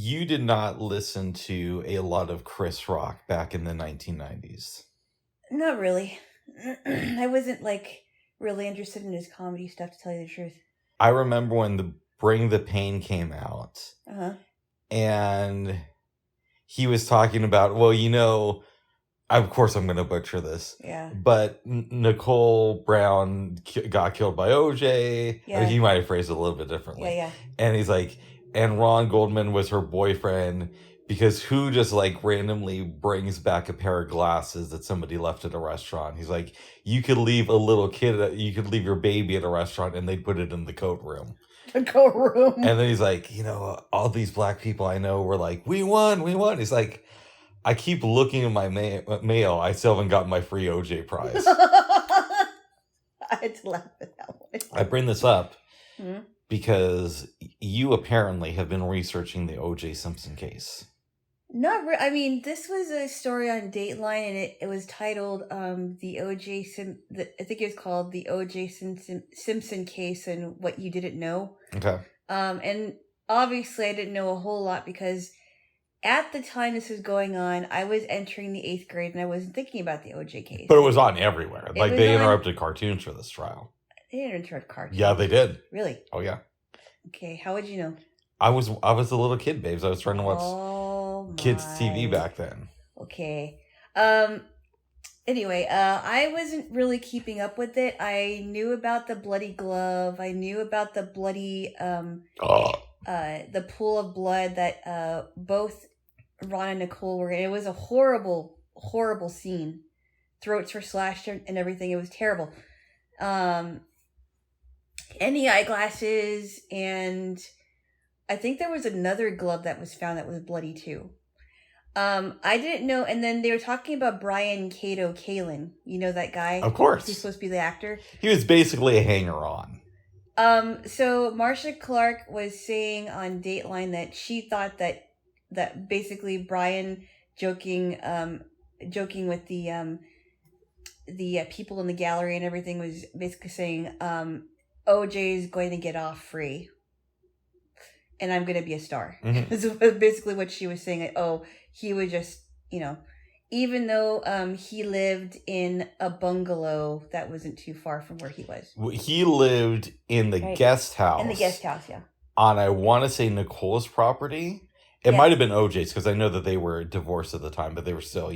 you did not listen to a lot of Chris Rock back in the 1990s. Not really. I wasn't really interested in his comedy stuff, to tell you the truth. I remember when the Bring the Pain came out, and he was talking about, well, of course I'm going to butcher this. Yeah. But Nicole Brown got killed by O.J. Yeah. He might have phrased it a little bit differently. Yeah. And he's like, and Ron Goldman was her boyfriend, because who just randomly brings back a pair of glasses that somebody left at a restaurant? He's like, you could leave your baby at a restaurant and they'd put it in the coat room. The coat room. And then he's like, all these black people I know were like, we won. He's like, I keep looking at my mail. I still haven't gotten my free OJ prize. I had to laugh at that one. I bring this up because you apparently have been researching the O.J. Simpson case. I mean, this was a story on Dateline, and it was titled the O.J. I think it was called the O.J. Simpson case and what you didn't know. Okay. And obviously I didn't know a whole lot because at the time this was going on, I was entering the 8th grade and I wasn't thinking about the O.J. case. But it was on everywhere. They interrupted cartoons for this trial. They didn't interrupt cartoons. Yeah, they did. Really? Oh, yeah. Okay, how would you know? I was a little kid, babes. I was trying to watch kids' TV back then. Okay. Anyway, I wasn't really keeping up with it. I knew about the bloody glove. I knew about the bloody the pool of blood that both Ron and Nicole were in. It was a horrible, horrible scene. Throats were slashed and everything. It was terrible. And the eyeglasses, and I think there was another glove that was found that was bloody too. I didn't know, and then they were talking about Brian Cato Kalin. You know that guy? Of course. He's supposed to be the actor. He was basically a hanger-on. So Marcia Clark was saying on Dateline that she thought that basically Brian joking with the people in the gallery and everything was basically saying, OJ is going to get off free. And I'm going to be a star. Mm-hmm. This is basically what she was saying. He would just, even though he lived in a bungalow that wasn't too far from where he was. He lived in the guest house. In the guest house, yeah. On, I want to say, Nicole's property. It might have been OJ's, because I know that they were divorced at the time, but they were still,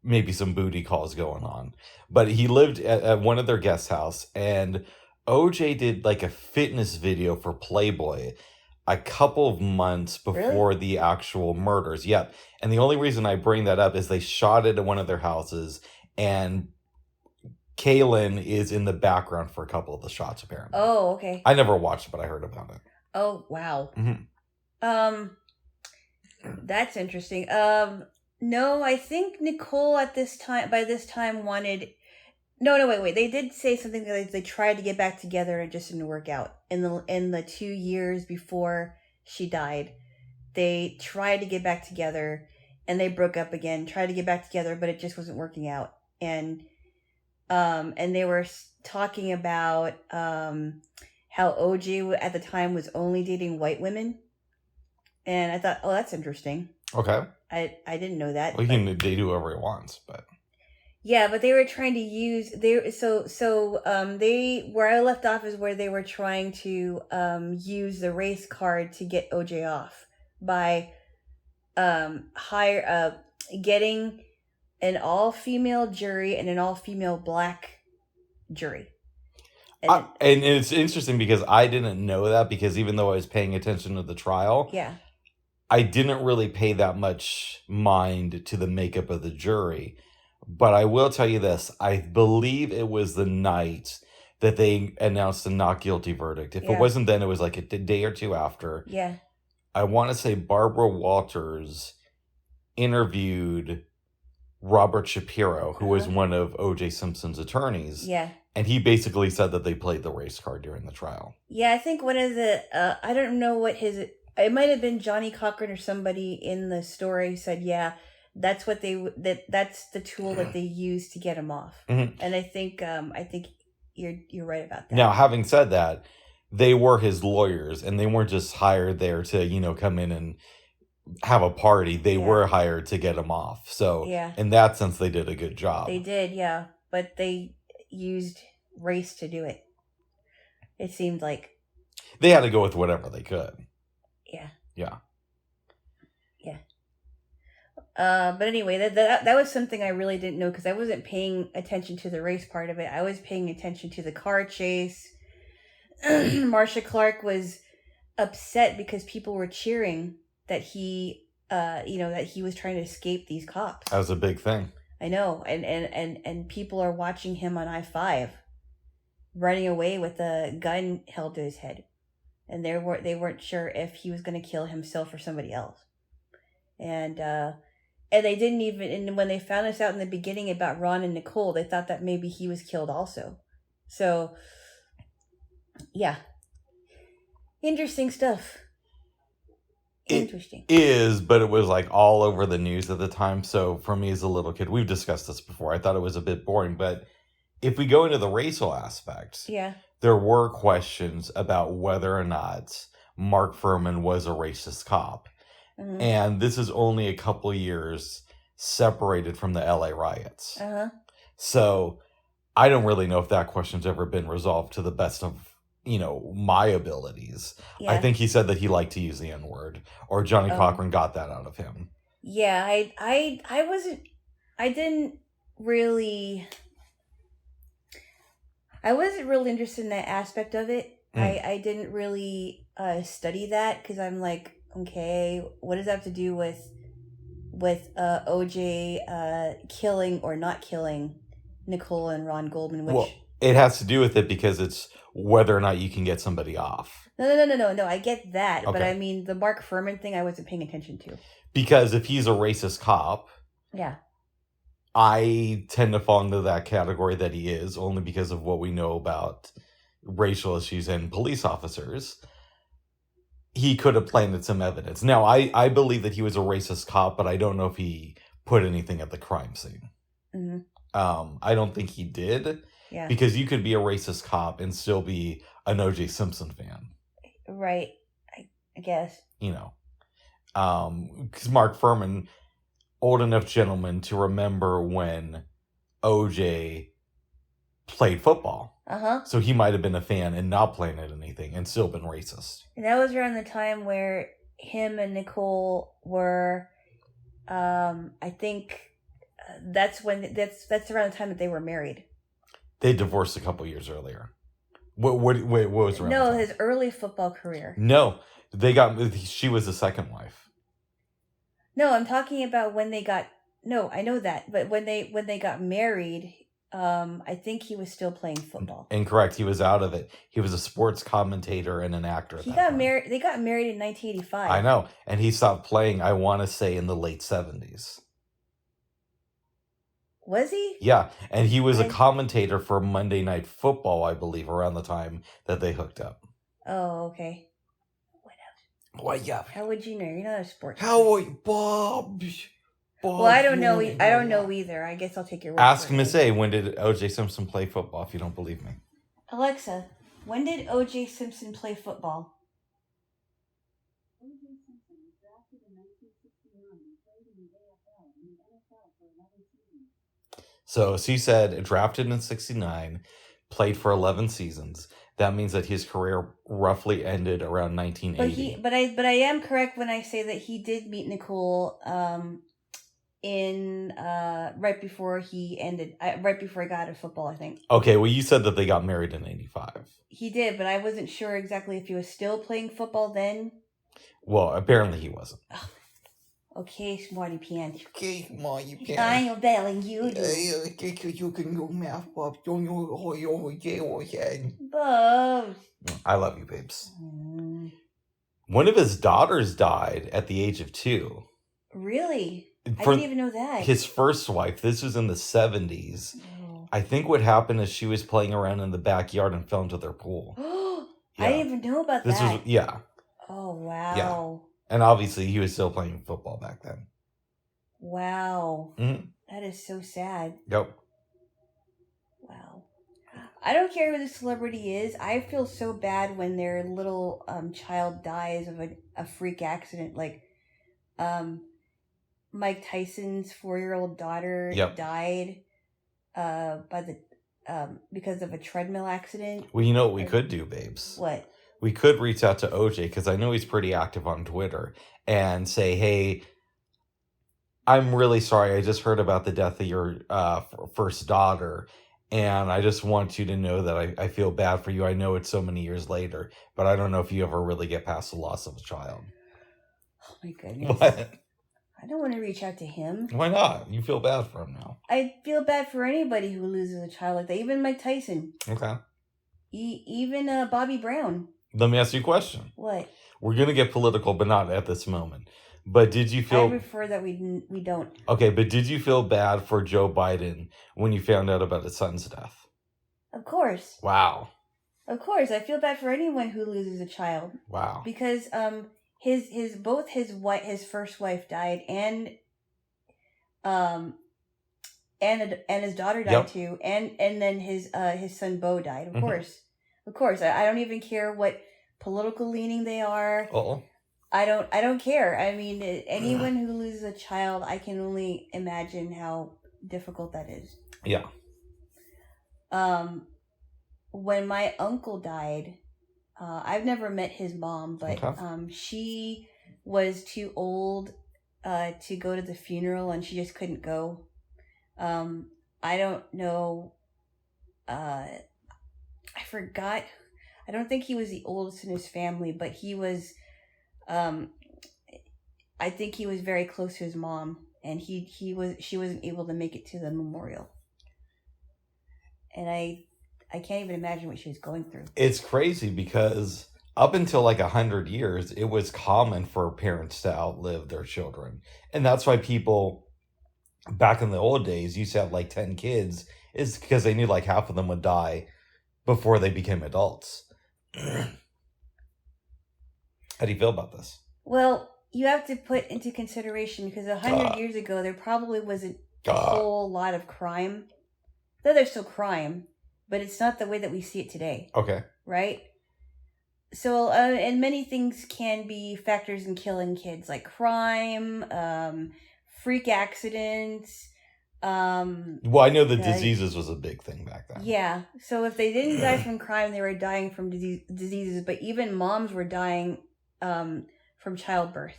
maybe some booty calls going on. But he lived at one of their guest house, and OJ did a fitness video for Playboy a couple of months before the actual murders. Yep. And the only reason I bring that up is they shot it at one of their houses, and Kalin is in the background for a couple of the shots, apparently. Oh, okay. I never watched it, but I heard about it. Oh, wow. Mm-hmm. That's interesting. No, I think Nicole by this time wanted... No, wait. They did say something that they tried to get back together and it just didn't work out. In the 2 years before she died, they tried to get back together and they broke up again. Tried to get back together, but it just wasn't working out. And they were talking about how OJ at the time was only dating white women. And I thought, oh, that's interesting. Okay. I didn't know that. Well, he can date whoever he wants, but... Yeah, but they were trying to use where I left off is where they were trying to use the race card to get OJ off by getting an all-female jury and an all-female black jury. And it's interesting because I didn't know that, because even though I was paying attention to the trial, I didn't really pay that much mind to the makeup of the jury. But I will tell you this, I believe it was the night that they announced the not guilty verdict. If it wasn't then, it was a day or two after. Yeah. I want to say Barbara Walters interviewed Robert Shapiro, who was one of O.J. Simpson's attorneys. Yeah. And he basically said that they played the race card during the trial. Yeah, I think one of the, I don't know what it might have been Johnny Cochran or somebody in the story said, that's what that's the tool that they use to get him off. Mm-hmm. And I think you're right about that. Now, having said that, they were his lawyers, and they weren't just hired there to, come in and have a party. They Yeah. were hired to get him off. So Yeah. in that sense, they did a good job. They did, yeah. But they used race to do it. It seemed like. They had to go with whatever they could. Yeah. Yeah. Yeah. But anyway, that was something I really didn't know, because I wasn't paying attention to the race part of it. I was paying attention to the car chase. Marcia Clark was upset because people were cheering that he, that he was trying to escape these cops. That was a big thing. I know, and people are watching him on I-5, running away with a gun held to his head, and they weren't sure if he was going to kill himself or somebody else, and they didn't even. And when they found us out in the beginning about Ron and Nicole, they thought that maybe he was killed also. So, yeah, interesting stuff. Interesting. It is, but it was like all over the news at the time. So for me as a little kid, we've discussed this before. I thought it was a bit boring, but if we go into the racial aspect, Yeah. there were questions about whether or not Mark Fuhrman was a racist cop. Mm-hmm. And this is only a couple of years separated from the LA riots. Uh-huh. So I don't really know if that question's ever been resolved to the best of, my abilities. Yeah. I think he said that he liked to use the N-word, or Johnny Cochran got that out of him. Yeah, I wasn't really interested in that aspect of it. I didn't really study that, because I'm like, okay, what does that have to do with OJ killing or not killing Nicole and Ron Goldman? Well, it has to do with it because it's whether or not you can get somebody off. No, I get that. Okay. But I mean, the Mark Fuhrman thing I wasn't paying attention to. Because if he's a racist cop, yeah, I tend to fall into that category that he is, only because of what we know about racial issues and police officers. He could have planted some evidence. Now, I believe that he was a racist cop, but I don't know if he put anything at the crime scene. Mm-hmm. I don't think he did. Yeah. Because you could be a racist cop and still be an O.J. Simpson fan. Right. I guess. Because Mark Fuhrman, old enough gentleman to remember when O.J. played football. Uh-huh. So he might have been a fan and not planted anything and still been racist. And that was around the time where him and Nicole were, I think that's around the time that they were married. They divorced a couple years earlier. What was around? No, his early football career. No, she was the second wife. No, I'm talking about when they got. No, I know that, but when they got married, I think he was still playing football. Incorrect. He was out of it. He was a sports commentator and an actor. He got married. They got married in 1985. I know, and he stopped playing. I want to say in the late 70s. Was he? Yeah, and he was a commentator for Monday Night Football, I believe, around the time that they hooked up. Oh, okay. What else? Why, yeah. How would you know? You're not a sports. How would you, Bob? Well, I don't know. I don't know either. I guess I'll take your word. Ask Miss A, when did O.J. Simpson play football, if you don't believe me. Alexa, when did O.J. Simpson play football? O.J. Simpson was drafted in 1969 and played in the AFL and the NFL for 11 seasons. So she said drafted in 69, played for 11 seasons. That means that his career roughly ended around 1980. But I am correct when I say that he did meet Nicole in right before he got out of football, I think. Okay, well you said that they got married in 85. He did, but I wasn't sure exactly if he was still playing football then. Well, apparently he wasn't. Okay, smarty pants. Okay, smarty pants. I am telling you. You can do math, Bob. Don't you over Jaylo said. Bob. I love you, babes. One of his daughters died at the age of 2. Really? I didn't even know that. His first wife, this was in the 70s. Oh. I think what happened is she was playing around in the backyard and fell into their pool. Yeah. I didn't even know about that. Yeah. Oh, wow. Yeah. And obviously he was still playing football back then. Wow. Mm-hmm. That is so sad. Yep. Wow. I don't care who the celebrity is. I feel so bad when their little child dies of a freak accident. Like, Mike Tyson's 4-year-old daughter Yep. died by the because of a treadmill accident. Well, you know what we could do, babes? What? We could reach out to OJ, because I know he's pretty active on Twitter, and say, hey, I'm really sorry. I just heard about the death of your first daughter, and I just want you to know that I feel bad for you. I know it's so many years later, but I don't know if you ever really get past the loss of a child. Oh my goodness. What? I don't want to reach out to him. Why not? You feel bad for him now. I feel bad for anybody who loses a child like that. Even Mike Tyson. Okay. Even Bobby Brown. Let me ask you a question. What? We're going to get political, but not at this moment. But did you I feel... prefer that we don't. Okay, but did you feel bad for Joe Biden when you found out about his son's death? Of course. Wow. Of course. I feel bad for anyone who loses a child. Wow. Because his first wife died, and his daughter died too, and then his son Bo died. Of course. I don't even care what political leaning they are. Uh-oh. I don't care. I mean, anyone who loses a child, I can only imagine how difficult that is. Yeah. When my uncle died, I've never met his mom, but Okay. She was too old to go to the funeral, and she just couldn't go. I don't know. I forgot. I don't think he was the oldest in his family, but he was. I think he was very close to his mom, and she wasn't able to make it to the memorial. And I can't even imagine what she was going through. It's crazy because up until like 100 years, it was common for parents to outlive their children. And that's why people back in the old days used to have like 10 kids, is because they knew like half of them would die before they became adults. How do you feel about this? Well, you have to put into consideration, because 100 years ago, there probably wasn't a whole lot of crime. Though there's still crime, but it's not the way that we see it today. Okay. Right? So, and many things can be factors in killing kids, like crime, freak accidents. Well, I know the diseases was a big thing back then. Yeah. So if they didn't die from crime, they were dying from diseases. But even moms were dying from childbirth.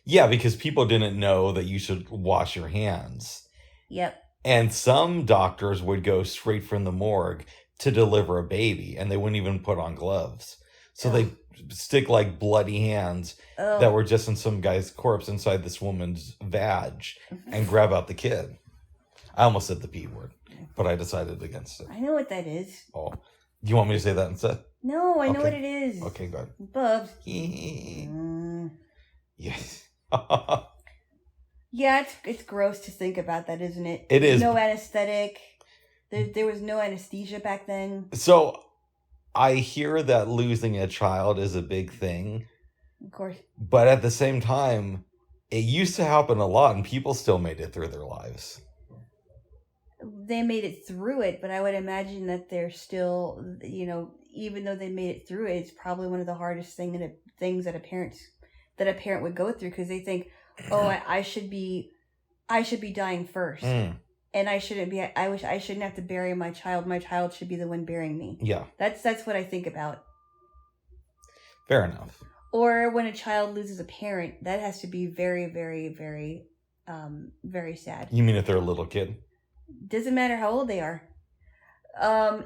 Yeah, because people didn't know that you should wash your hands. Yep. And some doctors would go straight from the morgue to deliver a baby, and they wouldn't even put on gloves. So they stick like bloody hands that were just in some guy's corpse inside this woman's vag and grab out the kid. I almost said the P word, but I decided against it. I know what that is. Oh, do you want me to say that instead? No, I know what it is. Okay, good. Bubs. Yes. Yeah, it's gross to think about that, isn't it? It is. No anesthetic. There was no anesthesia back then. So I hear that losing a child is a big thing. Of course. But at the same time, it used to happen a lot, and people still made it through their lives. They made it through it, but I would imagine that they're still, even though they made it through it, it's probably one of the hardest things that a parent would go through, because they think, oh, I should be dying first, and I shouldn't have to bury my child. My child should be the one burying me. Yeah, that's what I think about. Fair enough. Or when a child loses a parent, that has to be very, very, very, very sad. You mean if they're a little kid? Doesn't matter how old they are.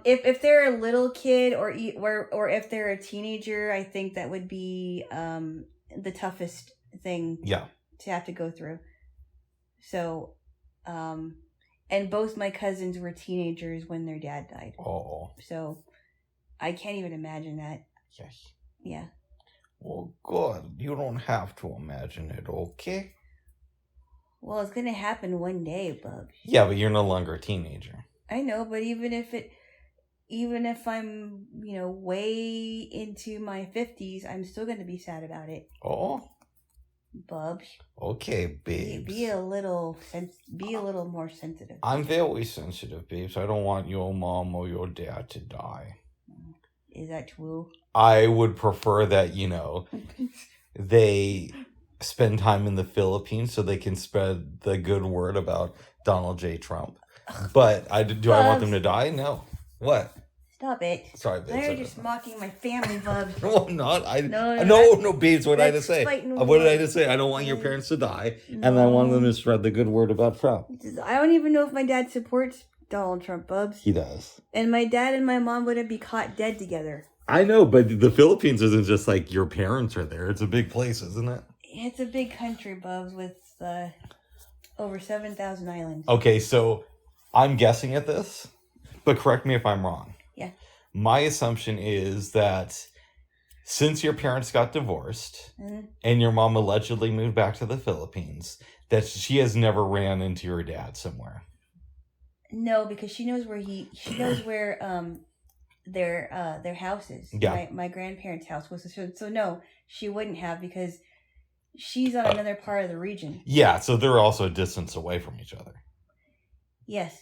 If they're a little kid or if they're a teenager, I think that would be the toughest thing. Yeah. To have to go through. So, and both my cousins were teenagers when their dad died. Oh. So, I can't even imagine that. Yes. Yeah. Well, good. You don't have to imagine it, okay? Well, it's gonna happen one day, Bub. Yeah, but you're no longer a teenager. I know, but even if I'm, way into my 50s, I'm still gonna be sad about it. Oh. Bub. Okay, babes. Be a little more sensitive. I'm very sensitive, babes. I don't want your mom or your dad to die. Is that true? I would prefer that, they spend time in the Philippines so they can spread the good word about Donald J. Trump. But do I want them to die? No. What? Stop it. Sorry, Now babes. you're just mocking my family, Bubs. No, I'm not. No, No, babes. What did I just say? What did I just say? I don't want your parents to die, and I want them to spread the good word about Trump. I don't even know if my dad supports Donald Trump, Bubs. He does. And my dad and my mom wouldn't be caught dead together. I know, but the Philippines isn't just like your parents are there. It's a big place, isn't it? It's a big country, Bubs, with over 7,000 islands. Okay, so I'm guessing at this, but correct me if I'm wrong. Yeah. My assumption is that since your parents got divorced and your mom allegedly moved back to the Philippines, that she has never ran into your dad somewhere. No, because she knows where their house is. Yeah. My grandparents' house was. So no, she wouldn't have, because she's on another part of the region. Yeah, so they're also a distance away from each other. Yes.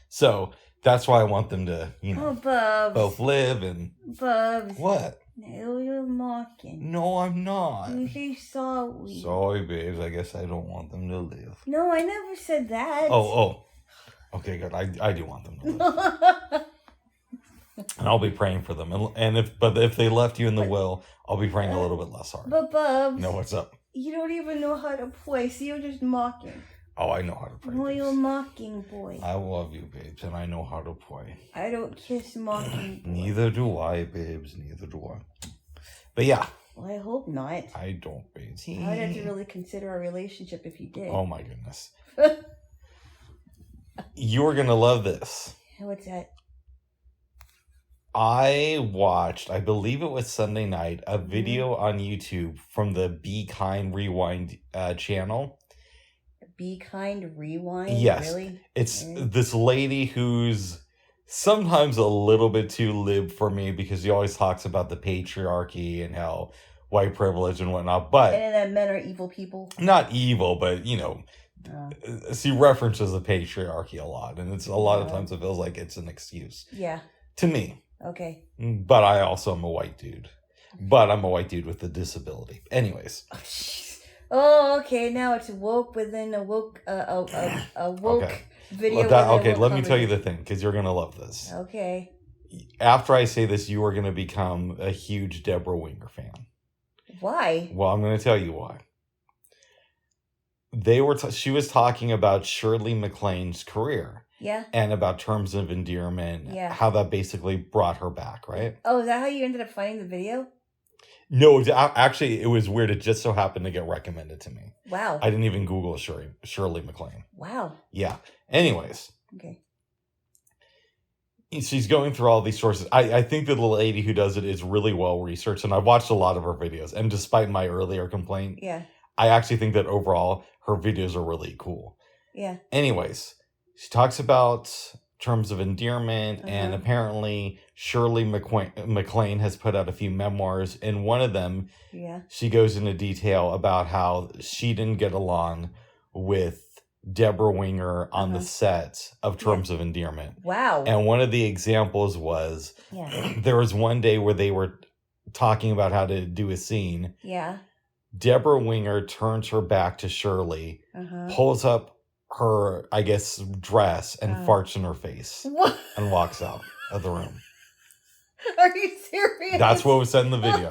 So that's why I want them to, Bubs. both live and... Bubs. What? No, you're mocking. No, I'm not. You say sorry. Sorry, babes. I guess I don't want them to live. No, I never said that. Oh. Okay, good. I do want them to live. And I'll be praying for them. And if they left you in the will, I'll be praying a little bit less hard. But Bubs. No, what's up? You don't even know how to play, so you're just mocking. Oh, I know how to pray. No, you're mocking, boy. I love you, babes, and I know how to pray. I don't kiss mocking, boy. Neither do I, babes. Neither do I. But yeah. Well, I hope not. I don't, babes. I would have to really consider our relationship if you did. Oh my goodness. You're going to love this. What's that? I watched, I believe it was Sunday night, a video on YouTube from the Be Kind Rewind channel. Be Kind Rewind? Yes. Really? It's this lady who's sometimes a little bit too lib for me because she always talks about the patriarchy and how white privilege and whatnot. But and that men are evil people? Not evil, but, she references the patriarchy a lot. And it's a lot of times it feels like it's an excuse. Yeah. To me. Okay. But I also am a white dude. But I'm a white dude with a disability. Anyways. Oh, okay. Now it's woke within a woke Okay. video. Okay, let me tell you the thing, because you're going to love this. Okay. After I say this, you are going to become a huge Deborah Winger fan. Why? Well, I'm going to tell you why. She was talking about Shirley MacLaine's career. Yeah. And about terms of endearment. Yeah. How that basically brought her back, right? Oh, is that how you ended up finding the video? No, actually, it was weird. It just so happened to get recommended to me. Wow. I didn't even Google Shirley MacLaine. Wow. Yeah. Anyways. Okay. She's going through all these sources. I think that the lady who does it is really well researched, and I've watched a lot of her videos. And despite my earlier complaint, yeah, I actually think that overall her videos are really cool. Yeah. Anyways, she talks about terms of endearment, and apparently Shirley MacLaine has put out a few memoirs. In one of them, she goes into detail about how she didn't get along with Deborah Winger on the set of Terms of Endearment. Wow. And one of the examples was there was one day where they were talking about how to do a scene. Yeah. Deborah Winger turns her back to Shirley, pulls up her, I guess, dress and farts in her face. What? And walks out of the room. Are you serious? That's what was said in the video.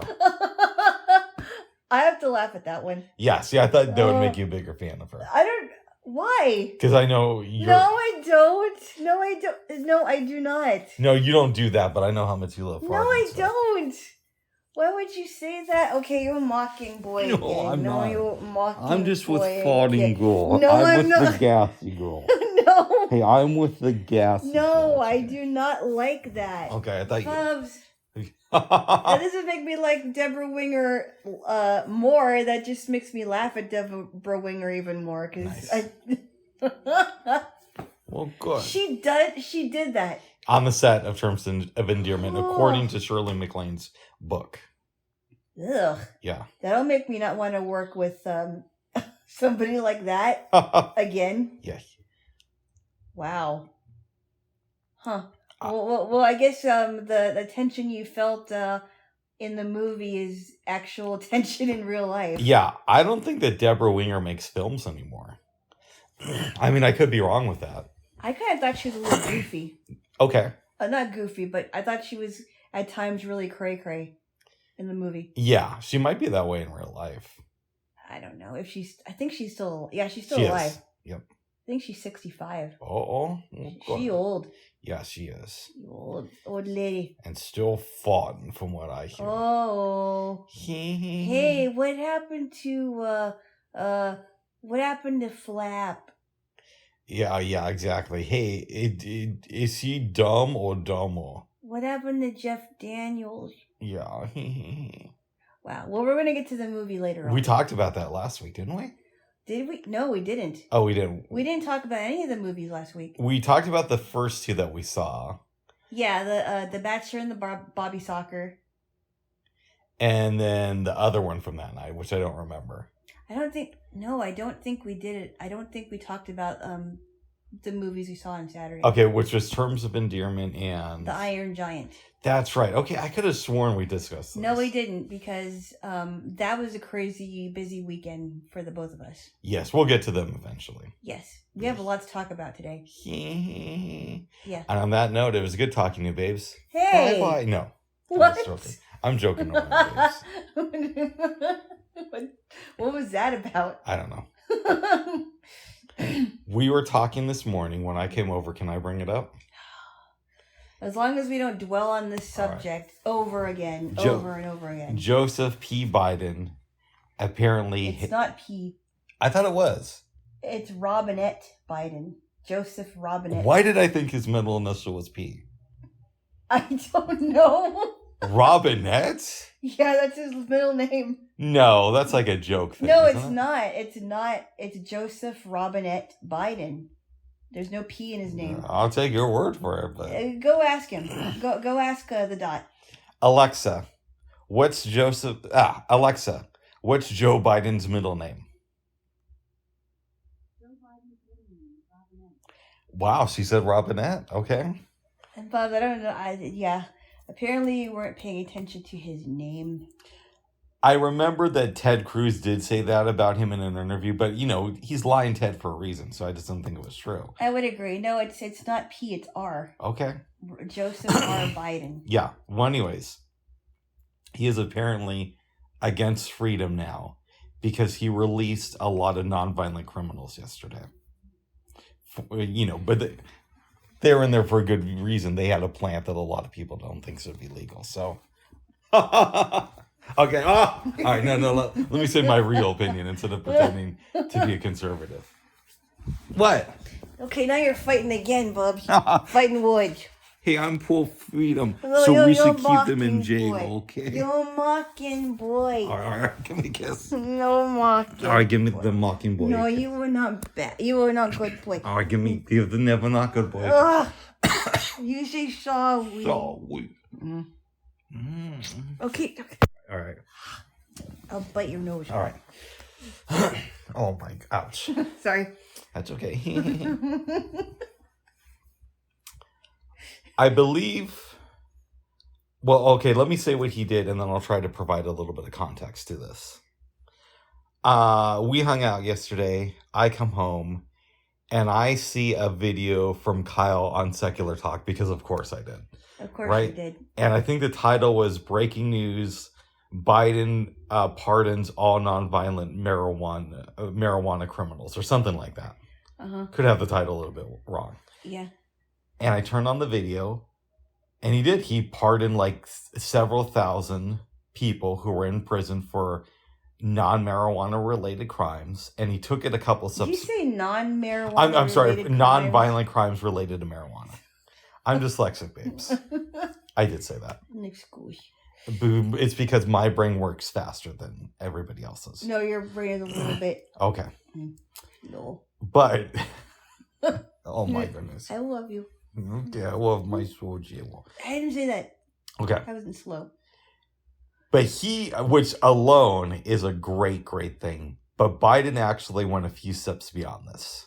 I have to laugh at that one. Yeah, see, I thought that would make you a bigger fan of her. I don't... Why? Because I know you're... No, I don't. No, I don't. No, I do not. No, you don't do that, but I know how much you love farting. No, I don't. Why would you say that? Okay, you're mocking boy again. No, I'm not. You're mocking I'm just boy with farting girl. No, I'm not. I'm with the gassy girl. No. Hey, I'm with the gassy No, girl. I do not like that. Okay, I thought Bubs, you... that doesn't make me like Deborah Winger more. That just makes me laugh at Deborah Winger even more. Cause Well, good. She did that. On the set of Terms of Endearment, according to Shirley MacLaine's book. Ugh. Yeah. That'll make me not want to work with somebody like that again. Yes. Wow. Huh. Well, I guess the tension you felt in the movie is actual attention in real life. Yeah, I don't think that Deborah Winger makes films anymore. I mean, I could be wrong with that. I kind of thought she was a little goofy. Okay. Not goofy, but I thought she was at times really cray-cray in the movie. Yeah, she might be that way in real life. I don't know if she's. I think she's still. Yeah, she's still She alive. is. Yep. I think she's 65. Oh, She old. Yeah, she is. Old lady. And still foughting, from what I hear. Oh. Hey, what happened to what happened to Flap? Yeah, exactly. Hey, is he dumb or dumber? What happened to Jeff Daniels? Yeah. Wow. Well, we're gonna get to the movie later on. We talked about that last week, didn't we? Did we? No, we didn't. Oh, we didn't. We didn't talk about any of the movies last week. We talked about the first two that we saw. Yeah, the Bachelor and the Bobby Soccer. And then the other one from that night, which I don't remember. I don't think we did it. I don't think we talked about the movies we saw on Saturday. Okay, which was Terms of Endearment and The Iron Giant. That's right. Okay, I could have sworn we discussed this. No, we didn't, because that was a crazy busy weekend for the both of us. Yes, we'll get to them eventually. Yes, we have a lot to talk about today. Yeah. And on that note, it was good talking to you, babes. Hey. Bye. No. What? I'm joking around, babes. What was that about? I don't know. We were talking this morning when I came over. Can I bring it up? As long as we don't dwell on this subject over again, over and over again. Joseph P. Biden apparently... It's not P. I thought it was. It's Robinette Biden. Joseph Robinette. Why did I think his middle initial was P? I don't know. Robinette? Yeah, that's his middle name. No, that's like a joke thing. No, it's not. It's not. It's Joseph Robinette Biden. There's no P in his name. I'll take your word for it. But... Go ask him. Go ask the dot. Alexa, what's Alexa, what's Joe Biden's middle name? Joe Biden's middle name is Robinette. Wow, she said Robinette. Okay. Bob, I don't know. Yeah. Apparently, you weren't paying attention to his name. I remember that Ted Cruz did say that about him in an interview, but, he's lying Ted for a reason, so I just didn't think it was true. I would agree. No, it's not P, it's R. Okay. Joseph R. Biden. Yeah. Well, anyways, he is apparently against freedom now because he released a lot of nonviolent criminals yesterday. But they were in there for a good reason. They had a plant that a lot of people don't think should be legal, so... Okay. All right. No. Let me say my real opinion instead of pretending to be a conservative. What? Okay, now you're fighting again, Bub. Fighting wood. Hey, I'm pro freedom, No, so we you're should keep them in mocking jail, boy. okay? You're mocking boy. All right. Give me a kiss. No mocking. All right. Give me the mocking boy. No, you were not bad. You were not good boy. All right. Give the never not good boy. Ugh. You say sorry. Sorry. Okay. All right. I'll bite your nose. All right. Oh my ouch. Sorry. That's okay. I believe. Well, okay, let me say what he did, and then I'll try to provide a little bit of context to this. We hung out yesterday. I come home, and I see a video from Kyle on Secular Talk, because of course I did. Of course Right? you did. And I think the title was Breaking News, Biden pardons all nonviolent marijuana criminals, or something like that. Uh-huh. Could have the title a little bit wrong. Yeah. And I turned on the video, and he pardoned like several thousand people who were in prison for non-marijuana related crimes, and he took it a couple Did you say non-marijuana? I'm sorry, related non-violent crimes related to marijuana. I'm dyslexic, babes. I did say that. Excuse. It's because my brain works faster than everybody else's. No, your brain is a little bit. Okay. No. But, oh my goodness. I love you. Okay, I love my soldier. I didn't say that. Okay. I wasn't slow. But which alone is a great, great thing. But Biden actually went a few steps beyond this.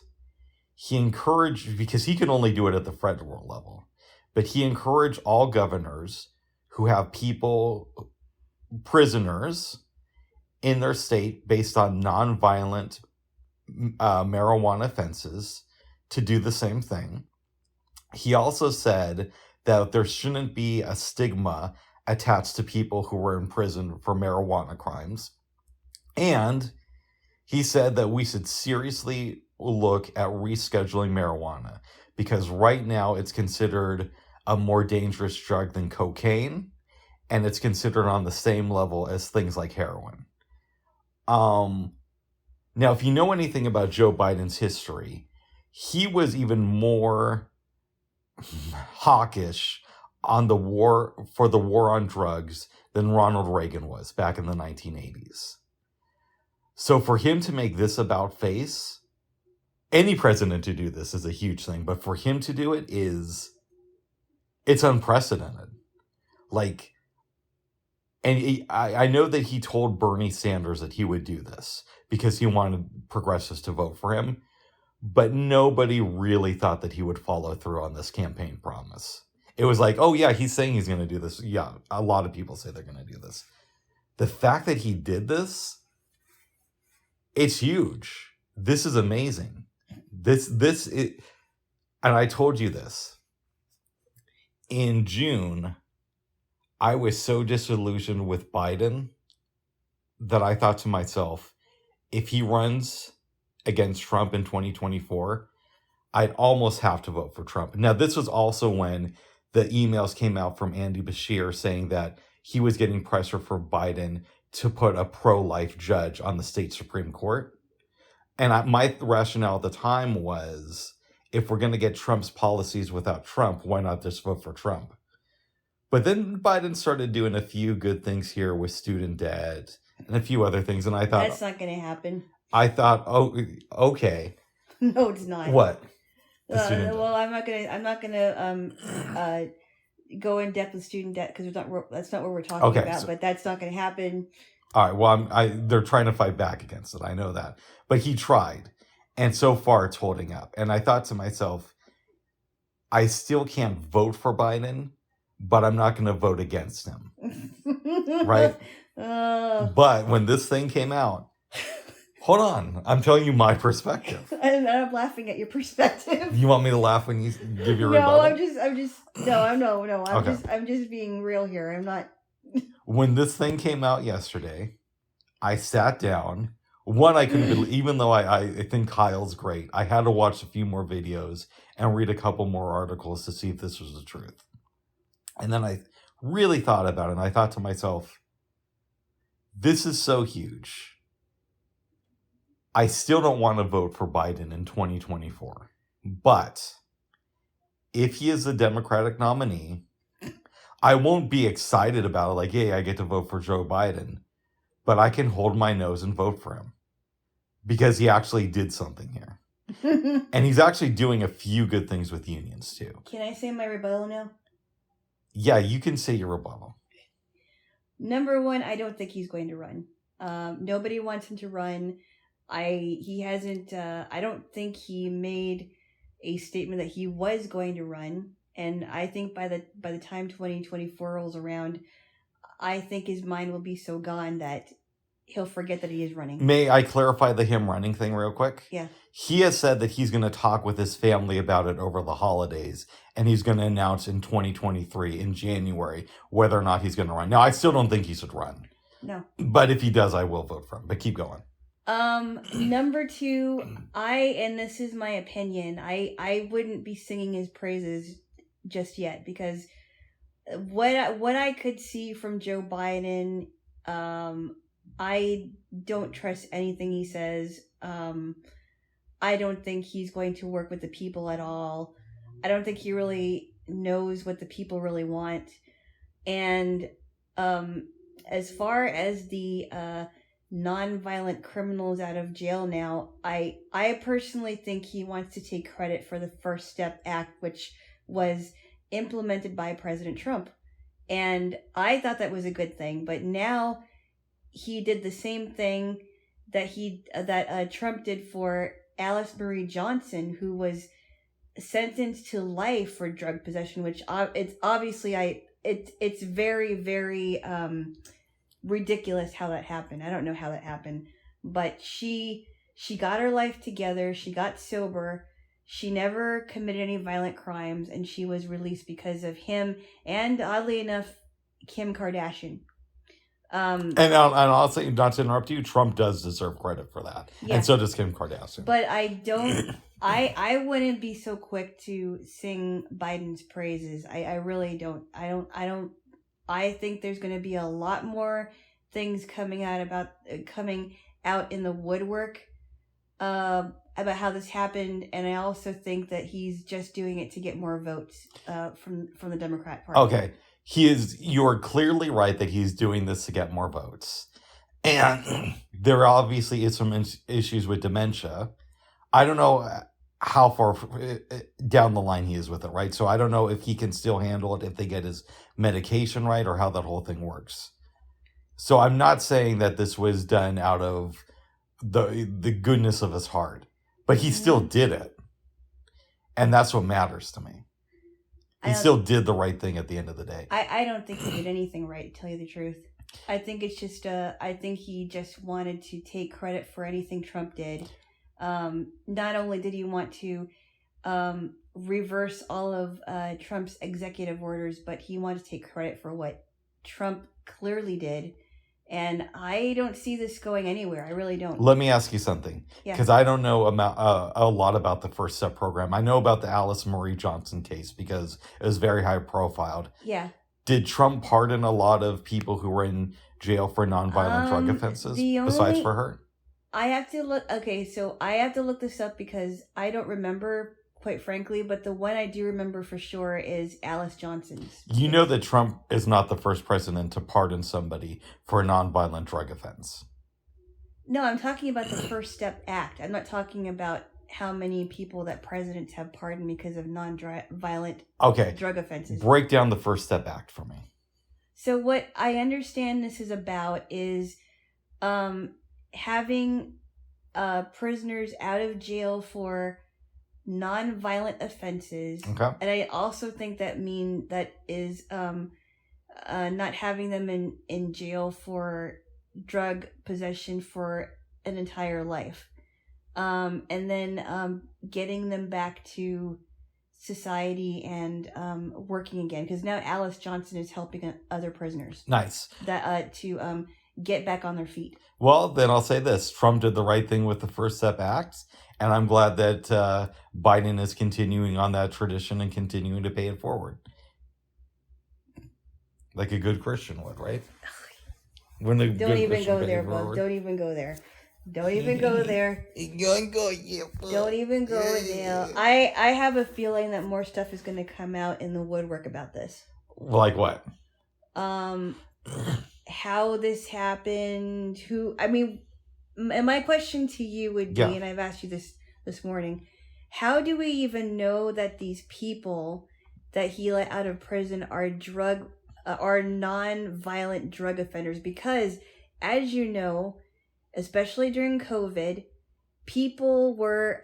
He encouraged, because he can only do it at the federal level, but he encouraged all governors who have people prisoners in their state based on nonviolent marijuana offenses to do the same thing. He also said that there shouldn't be a stigma attached to people who were in prison for marijuana crimes. And he said that we should seriously look at rescheduling marijuana because right now it's considered a more dangerous drug than cocaine, and it's considered on the same level as things like heroin. Now, if you know anything about Joe Biden's history, he was even more hawkish on the war on drugs than Ronald Reagan was back in the 1980s. So for him to make this about face, any president to do this is a huge thing, but for him to do it it's unprecedented. Like, and I know that he told Bernie Sanders that he would do this because he wanted progressives to vote for him, but nobody really thought that he would follow through on this campaign promise. It was like, oh yeah, he's saying he's going to do this. Yeah, a lot of people say they're going to do this. The fact that he did this, it's huge. This is amazing. And I told you this. In June, I was so disillusioned with Biden that I thought to myself, if he runs against Trump in 2024, I'd almost have to vote for Trump. Now, this was also when the emails came out from Andy Beshear saying that he was getting pressure for Biden to put a pro-life judge on the state Supreme Court. And my rationale at the time was, if we're going to get Trump's policies without Trump, why not just vote for Trump? But then Biden started doing a few good things here with student debt and a few other things. And I thought, That's not going to happen. I thought, oh, okay. No, it's not. What? Well, I'm not gonna go in depth with student debt because that's not what we're talking about. So, but that's not going to happen. All right. Well, they're trying to fight back against it. I know that, but he tried, and so far it's holding up. And I thought to myself, I still can't vote for Biden, but I'm not going to vote against him, right? But when this thing came out. Hold on. I'm telling you my perspective. I'm laughing at your perspective. You want me to laugh when you give your rebuttal? I'm just being real here. I'm not. When this thing came out yesterday, I sat down. One, I couldn't believe, even though I think Kyle's great, I had to watch a few more videos and read a couple more articles to see if this was the truth. And then I really thought about it, and I thought to myself, this is so huge. I still don't want to vote for Biden in 2024. But if he is the Democratic nominee, I won't be excited about it like, hey, I get to vote for Joe Biden. But I can hold my nose and vote for him. Because he actually did something here. And he's actually doing a few good things with unions, too. Can I say my rebuttal now? Yeah, you can say your rebuttal. Number one, I don't think he's going to run. Nobody wants him to run. I don't think he made a statement that he was going to run, and I think by the time 2024 rolls around, I think his mind will be so gone that he'll forget that he is running. May I clarify the him running thing real quick? Yeah. He has said that he's going to talk with his family about it over the holidays, and he's going to announce in 2023 in January whether or not he's going to run. Now, I still don't think he should run. No. But if he does, I will vote for him. But keep going. Number two, and this is my opinion, I wouldn't be singing his praises just yet because what I could see from Joe Biden, I don't trust anything he says. I don't think he's going to work with the people at all. I don't think he really knows what the people really want. And as far as the non-violent criminals out of jail now, I personally think he wants to take credit for the First Step Act, which was implemented by President Trump. And I thought that was a good thing. But now he did the same thing that Trump did for Alice Marie Johnson, who was sentenced to life for drug possession, which it's obviously it's very, very ridiculous how that happened. I don't know how that happened, but she got her life together. She got sober. She never committed any violent crimes, and she was released because of him and, oddly enough, Kim Kardashian. And I'll say, not to interrupt you, Trump does deserve credit for that, Yeah. and so does Kim Kardashian. But I don't. I wouldn't be so quick to sing Biden's praises. I really don't. I think there's going to be a lot more things coming out in the woodwork about how this happened, and I also think that he's just doing it to get more votes from the Democrat Party. Okay, you're clearly right that he's doing this to get more votes, and there obviously is some issues with dementia. I don't know how far down the line he is with it, right? So I don't know if he can still handle it if they get his medication right, or how that whole thing works. So I'm not saying that this was done out of the goodness of his heart, but he still did it, and that's what matters to me. He still did the right thing at the end of the day. I don't think he did anything right, to tell you the truth. I think it's just I think he just wanted to take credit for anything Trump did. Not only did he want to reverse all of Trump's executive orders, but he wanted to take credit for what Trump clearly did. And I don't see this going anywhere. I really don't. Let me ask you something, because I don't know about a lot about the First Step program. I know about the Alice Marie Johnson case because it was very high profiled. Yeah. Did Trump pardon a lot of people who were in jail for nonviolent drug offenses besides for her? I have to look. Okay, so I have to look this up because I don't remember, quite frankly. But the one I do remember for sure is Alice Johnson's. You know that Trump is not the first president to pardon somebody for a nonviolent drug offense. No, I'm talking about the First Step Act. I'm not talking about how many people that presidents have pardoned because of non-violent drug offenses. Break down the First Step Act for me. So what I understand this is about is having prisoners out of jail for non-violent offenses. Okay. And I also think that is not having them in jail for drug possession for an entire life. And then getting them back to society and working again, because now Alice Johnson is helping other prisoners. Nice. That to get back on their feet. Well, then I'll say this: Trump did the right thing with the First Step Act, and I'm glad that Biden is continuing on that tradition and continuing to pay it forward, like a good Christian would, right? Don't even go there, Bub. Don't even go there. Don't even go there. Don't even go there. I have a feeling that more stuff is going to come out in the woodwork about this. Like what? How this happened. And my question to you would be, and I've asked you this morning, how do we even know that these people that he let out of prison are non-violent drug offenders? Because, as you know, especially during COVID, people were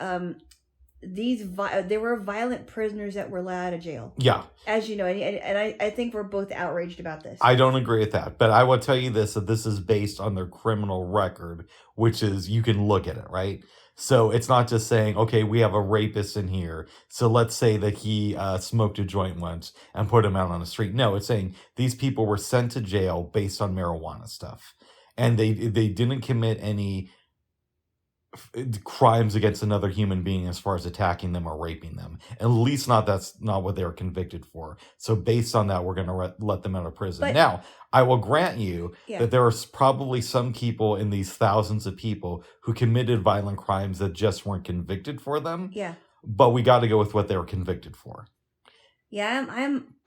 there were violent prisoners that were let out of jail. Yeah. As you know, and I think we're both outraged about this. I don't agree with that, but I will tell you this, that this is based on their criminal record, which is, you can look at it, right? So it's not just saying, okay, we have a rapist in here, so let's say that he smoked a joint once and put him out on the street. No, it's saying these people were sent to jail based on marijuana stuff. And they didn't commit any crimes against another human being as far as attacking them or raping them. At least that's not what they were convicted for. So based on that, we're going to let them out of prison. But now, I will grant you that there are probably some people in these thousands of people who committed violent crimes that just weren't convicted for them. Yeah. But we got to go with what they were convicted for. Yeah,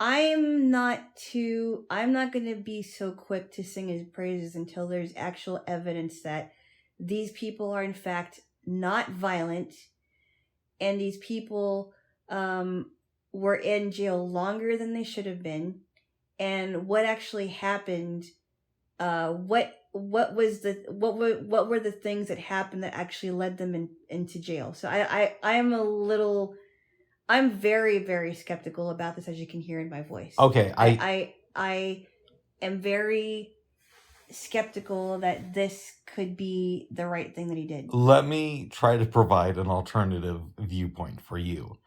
I'm not going to be so quick to sing his praises until there's actual evidence that these people are in fact not violent, and these people were in jail longer than they should have been, and what actually happened. What were the things that happened that actually led them into jail? So I'm very, very skeptical about this, as you can hear in my voice. Okay, I am very skeptical that this could be the right thing that he did. Let me try to provide an alternative viewpoint for you.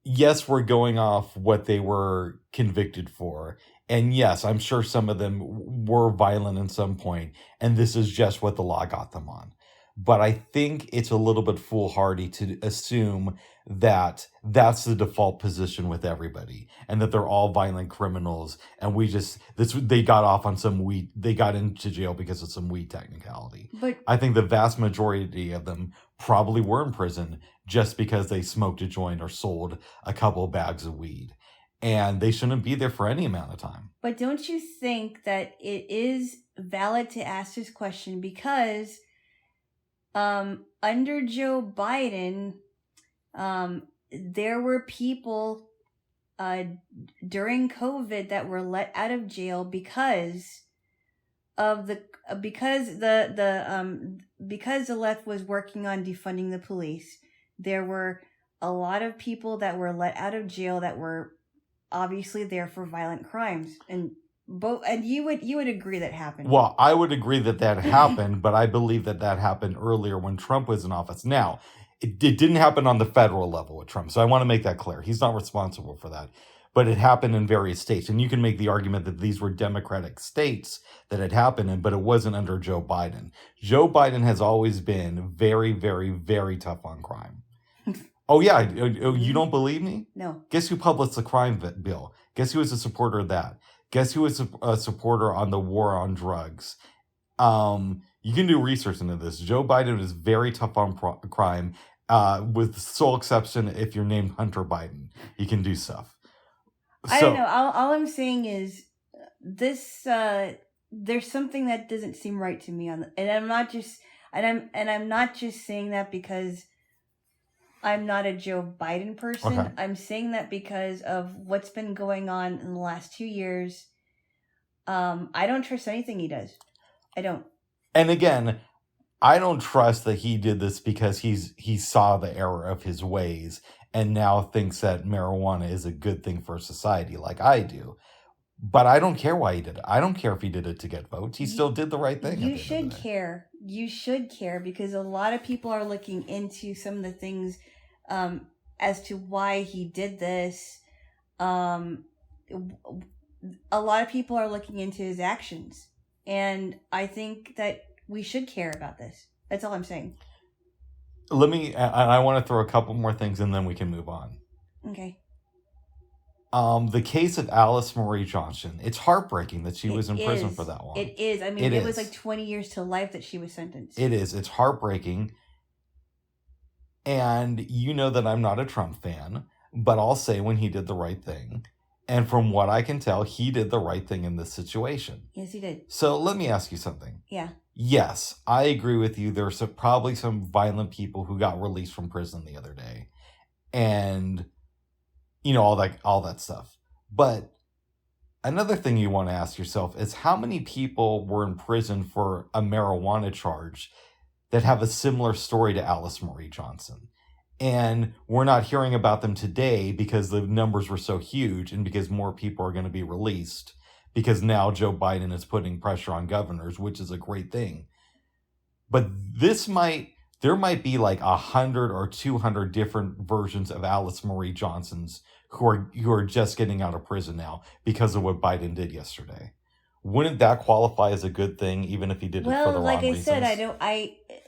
Yes, we're going off what they were convicted for. And yes, I'm sure some of them were violent at some point, and this is just what the law got them on. But I think it's a little bit foolhardy to assume that that's the default position with everybody, and that they're all violent criminals, and they got off on some weed, they got into jail because of some weed technicality. But I think the vast majority of them probably were in prison just because they smoked a joint or sold a couple bags of weed. And they shouldn't be there for any amount of time. But don't you think that it is valid to ask this question because under Joe Biden, there were people during COVID that were let out of jail because the left was working on defunding the police. There were a lot of people that were let out of jail that were obviously there for violent crimes, and you would agree that happened. Well, I would agree that happened, but I believe that happened earlier when Trump was in office. Now, it didn't happen on the federal level with Trump, so I want to make that clear. He's not responsible for that. But it happened in various states, and you can make the argument that these were Democratic states that it happened in, but it wasn't under Joe Biden. Joe Biden has always been very, very, very tough on crime. Oh, yeah. You don't believe me? No. Guess who published the crime bill? Guess who was a supporter of that? Guess who was a supporter on the war on drugs? You can do research into this. Joe Biden is very tough on crime, with sole exception if you're named Hunter Biden. You can do stuff. I don't know. All I'm saying is this. There's something that doesn't seem right to me and I'm not just saying that because I'm not a Joe Biden person. Okay. I'm saying that because of what's been going on in the last 2 years. I don't trust anything he does. I don't. And again, I don't trust that he did this because he saw the error of his ways and now thinks that marijuana is a good thing for society like I do. But I don't care why he did it. I don't care if he did it to get votes. He still did the right thing. You should care. You should care because a lot of people are looking into some of the things as to why he did this. A lot of people are looking into his actions. And I think that we should care about this. That's all I'm saying. I want to throw a couple more things and then we can move on. Okay. The case of Alice Marie Johnson. It's heartbreaking that she was in prison for that long. It is. I mean, it was like 20 years to life that she was sentenced. It is. It's heartbreaking. And you know that I'm not a Trump fan, but I'll say when he did the right thing. And from what I can tell, he did the right thing in this situation. Yes, he did. So let me ask you something. Yeah. Yes, I agree with you. There's probably some violent people who got released from prison the other day. And, you know, all that stuff. But another thing you want to ask yourself is how many people were in prison for a marijuana charge that have a similar story to Alice Marie Johnson? And we're not hearing about them today because the numbers were so huge and because more people are going to be released because now Joe Biden is putting pressure on governors, which is a great thing. But there might be like 100 or 200 different versions of Alice Marie Johnsons who are just getting out of prison now because of what Biden did yesterday. Wouldn't that qualify as a good thing, even if he did it for the wrong like I reasons? said,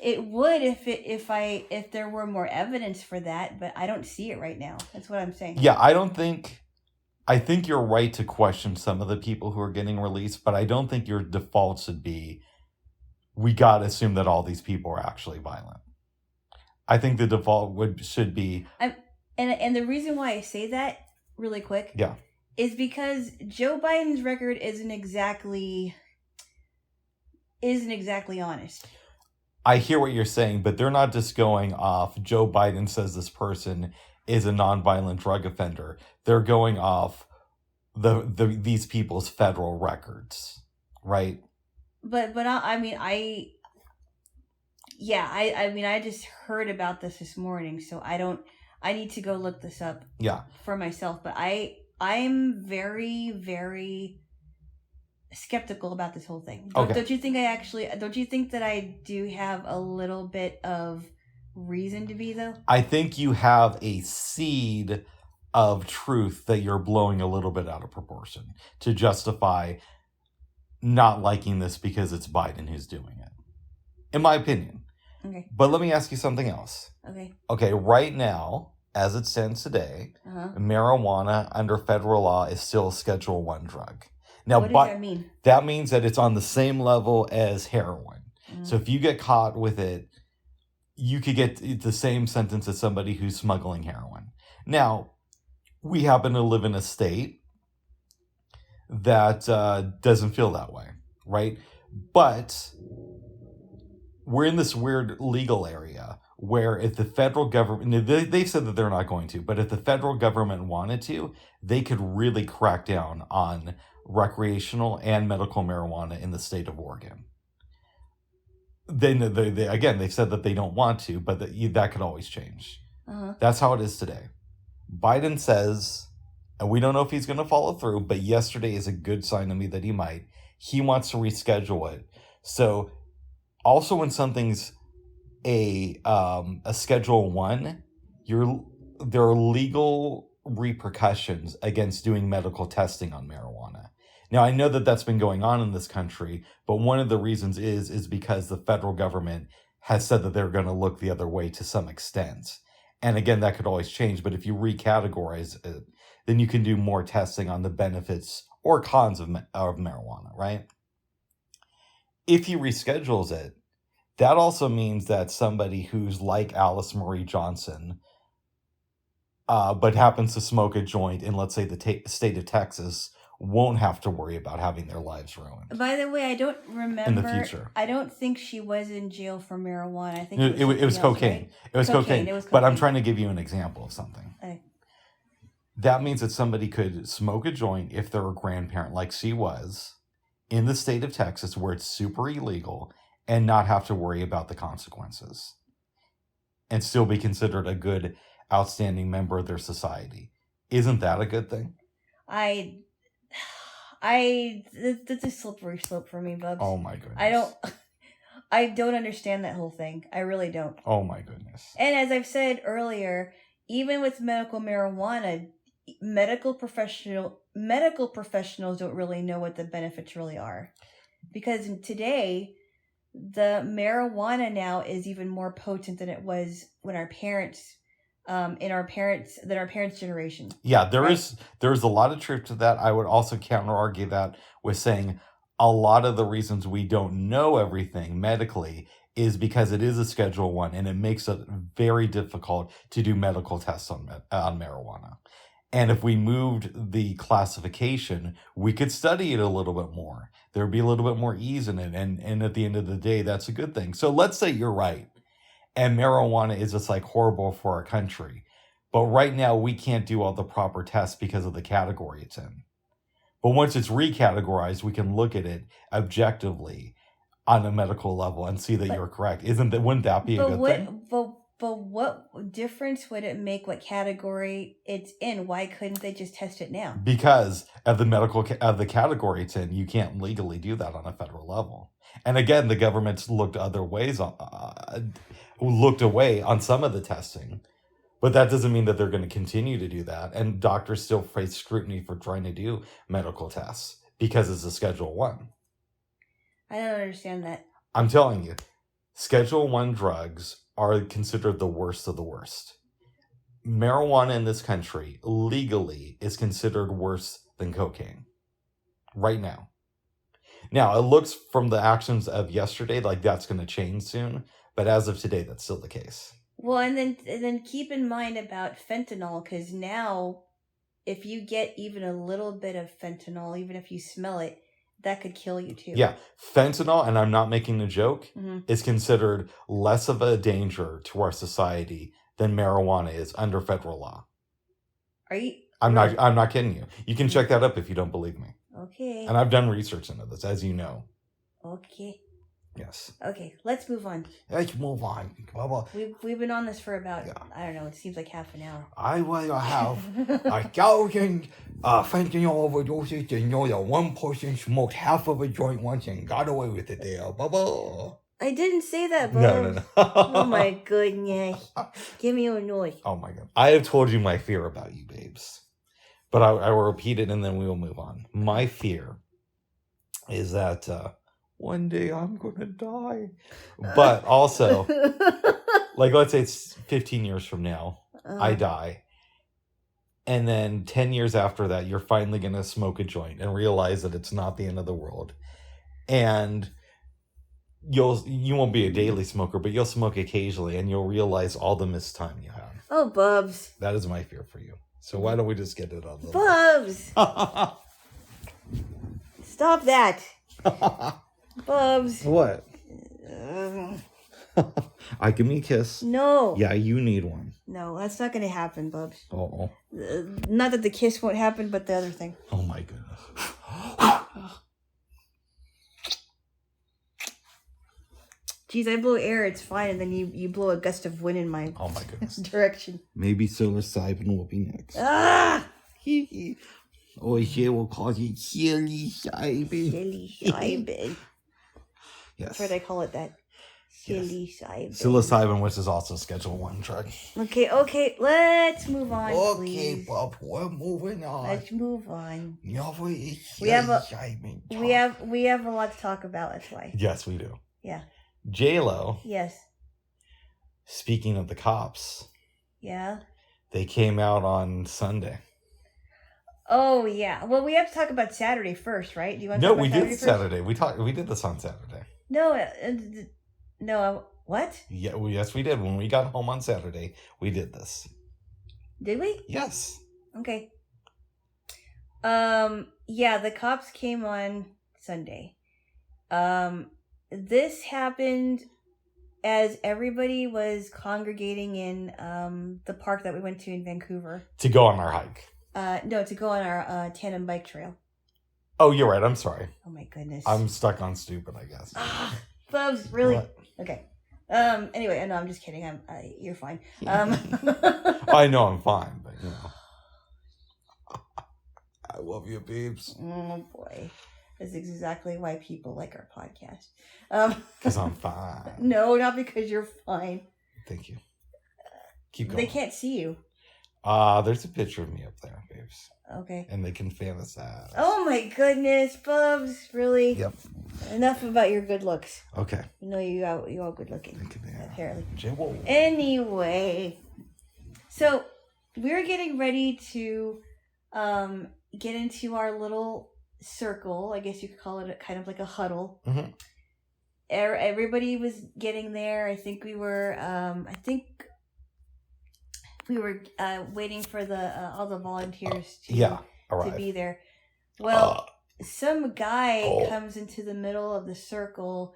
it would if there were more evidence for that, but I don't see it right now. That's what I'm saying. Yeah, I think you're right to question some of the people who are getting released, but I don't think your default should be, we got to assume that all these people are actually violent. I think the default should be... And the reason why I say that, really quick, yeah, is because Joe Biden's record isn't exactly honest. I hear what you're saying, but they're not just going off, Joe Biden says this person is a nonviolent drug offender. They're going off these people's federal records, right? But I just heard about this morning, so I need to go look this up for myself. But I'm very, very skeptical about this whole thing. Okay. Don't you think don't you think that I do have a little bit of reason to be, though? I think you have a seed of truth that you're blowing a little bit out of proportion to justify not liking this because it's Biden who's doing it, in my opinion. Okay. But let me ask you something else. Okay. Okay, right now, as it stands today, marijuana under federal law is still a Schedule 1 drug. Now, what does that mean? That means that it's on the same level as heroin. So if you get caught with it, you could get the same sentence as somebody who's smuggling heroin. Now, we happen to live in a state that doesn't feel that way, right? But we're in this weird legal area where if the federal government, they've said that they're not going to, but if the federal government wanted to, they could really crack down on recreational and medical marijuana in the state of Oregon. They've said that they don't want to, but that could always change. That's how it is today. Biden says, and we don't know if he's going to follow through, but yesterday is a good sign to me that he might. He wants to reschedule it. So also when something's a Schedule 1, there are legal repercussions against doing medical testing on marijuana. Now, I know that that's been going on in this country, but one of the reasons is because the federal government has said that they're going to look the other way to some extent. And again, that could always change, but if you recategorize it, then you can do more testing on the benefits or cons of marijuana, right? If he reschedules it, that also means that somebody who's like Alice Marie Johnson, but happens to smoke a joint in, let's say, the state of Texas, won't have to worry about having their lives ruined. By the way, I don't remember. In the future. I don't think she was in jail for marijuana. I think it was cocaine. Right? It was cocaine. It was cocaine. But I'm trying to give you an example of something. Okay. That means that somebody could smoke a joint if they're a grandparent, like she was, in the state of Texas where it's super illegal, and not have to worry about the consequences. And still be considered a good, outstanding member of their society. Isn't that a good thing? That's a slippery slope for me, Bubs. Oh my goodness. I don't understand that whole thing. I really don't. Oh my goodness. And as I've said earlier, even with medical marijuana, medical professionals don't really know what the benefits really are. Because today, the marijuana now is even more potent than it was when our parents generation. Yeah, there's a lot of truth to that. I would also counter argue that with saying a lot of the reasons we don't know everything medically is because it is a Schedule 1 and it makes it very difficult to do medical tests on marijuana. And if we moved the classification, we could study it a little bit more. There'd be a little bit more ease in it. And at the end of the day, that's a good thing. So let's say you're right. And marijuana is just like horrible for our country. But right now, we can't do all the proper tests because of the category it's in. But once it's recategorized, we can look at it objectively on a medical level and see that you're correct. Wouldn't that be a good thing? But what difference would it make what category it's in? Why couldn't they just test it now? Because of the category it's in, you can't legally do that on a federal level. And again, the government's looked away on some of the testing, but that doesn't mean that they're going to continue to do that. And doctors still face scrutiny for trying to do medical tests because it's a Schedule 1. I don't understand that. I'm telling you, Schedule 1 drugs are considered the worst of the worst. Marijuana in this country legally is considered worse than cocaine right now. Now, it looks from the actions of yesterday like that's going to change soon, but as of today, that's still the case. Well, and then keep in mind about fentanyl, because now if you get even a little bit of fentanyl, even if you smell it, that could kill you too. Yeah, fentanyl, and I'm not making a joke, is considered less of a danger to our society than marijuana is under federal law. Are you? I'm not kidding you. You can check that up if you don't believe me. Okay. And I've done research into this, as you know. Okay. Yes. Okay, let's move on. Let's move on. Bubba. We've been on this for about, Yeah. I don't know, it seems like half an hour. I will have 1,000 fentanyl overdoses and know that one person smoked half of a joint once and got away with it there. Bubba. I didn't say that, Bob. No. Oh my goodness. Give me a noise. Oh my god. I have told you my fear about you, babes. But I will repeat it and then we will move on. My fear is that one day I'm going to die. But also, like, let's say it's 15 years from now, I die. And then 10 years after that, you're finally going to smoke a joint and realize that it's not the end of the world. And you won't be a daily smoker, but you'll smoke occasionally and you'll realize all the missed time you have. Oh, Bubs. That is my fear for you. So why don't we just get it on the Bubs! Stop that. Bubs. What? Ugh. I give me a kiss. No. Yeah, you need one. No, that's not going to happen, Bubs. Oh. Not that the kiss won't happen, but the other thing. Oh my goodness. Geez, I blow air, it's fine, and then you blow a gust of wind in my Oh my goodness. direction. Maybe psilocybin will be next. Ah! O.J will call it psilocybin. Psilocybin. Yes. That's why they call it that. Yes. Psilocybin. Psilocybin, which is also Schedule 1 drug. Okay, let's move on, please. Bob, we're moving on. Let's move on. We have a lot to talk about, that's why. Yes, we do. Yeah. Jaylo, Yes. speaking of the cops, Yeah. they came out on Sunday. Oh, yeah. Well, we have to talk about Saturday first, right? Do you want to No, talk about we Saturday did first? Saturday. We did this on Saturday. No, what? Yeah, yes, we did. When we got home on Saturday, we did this. Did we? Yes. Okay. Yeah, the cops came on Sunday. This happened as everybody was congregating in the park that we went to in Vancouver. To go on our hike. No, to go on our tandem bike trail. Oh, you're right. I'm sorry. Oh my goodness. I'm stuck on stupid, I guess. Bubs, really? What? Okay. Anyway, no, I'm just kidding. You're fine. I know I'm fine, but you know. I love you, babes. Oh boy. That's exactly why people like our podcast. Because I'm fine. No, not because you're fine. Thank you. Keep going. They can't see you. There's a picture of me up there, babes. Okay. And they can fantasize. Oh my goodness, Bubs. Really? Yep. Enough about your good looks. Okay. You know you all good looking. Thank you, man. Apparently. Jaylo. Anyway. So we're getting ready to get into our little circle. I guess you could call it kind of like a huddle. Mm-hmm. Everybody was getting there. I think we were waiting for all the volunteers to be there. Well, some guy comes into the middle of the circle,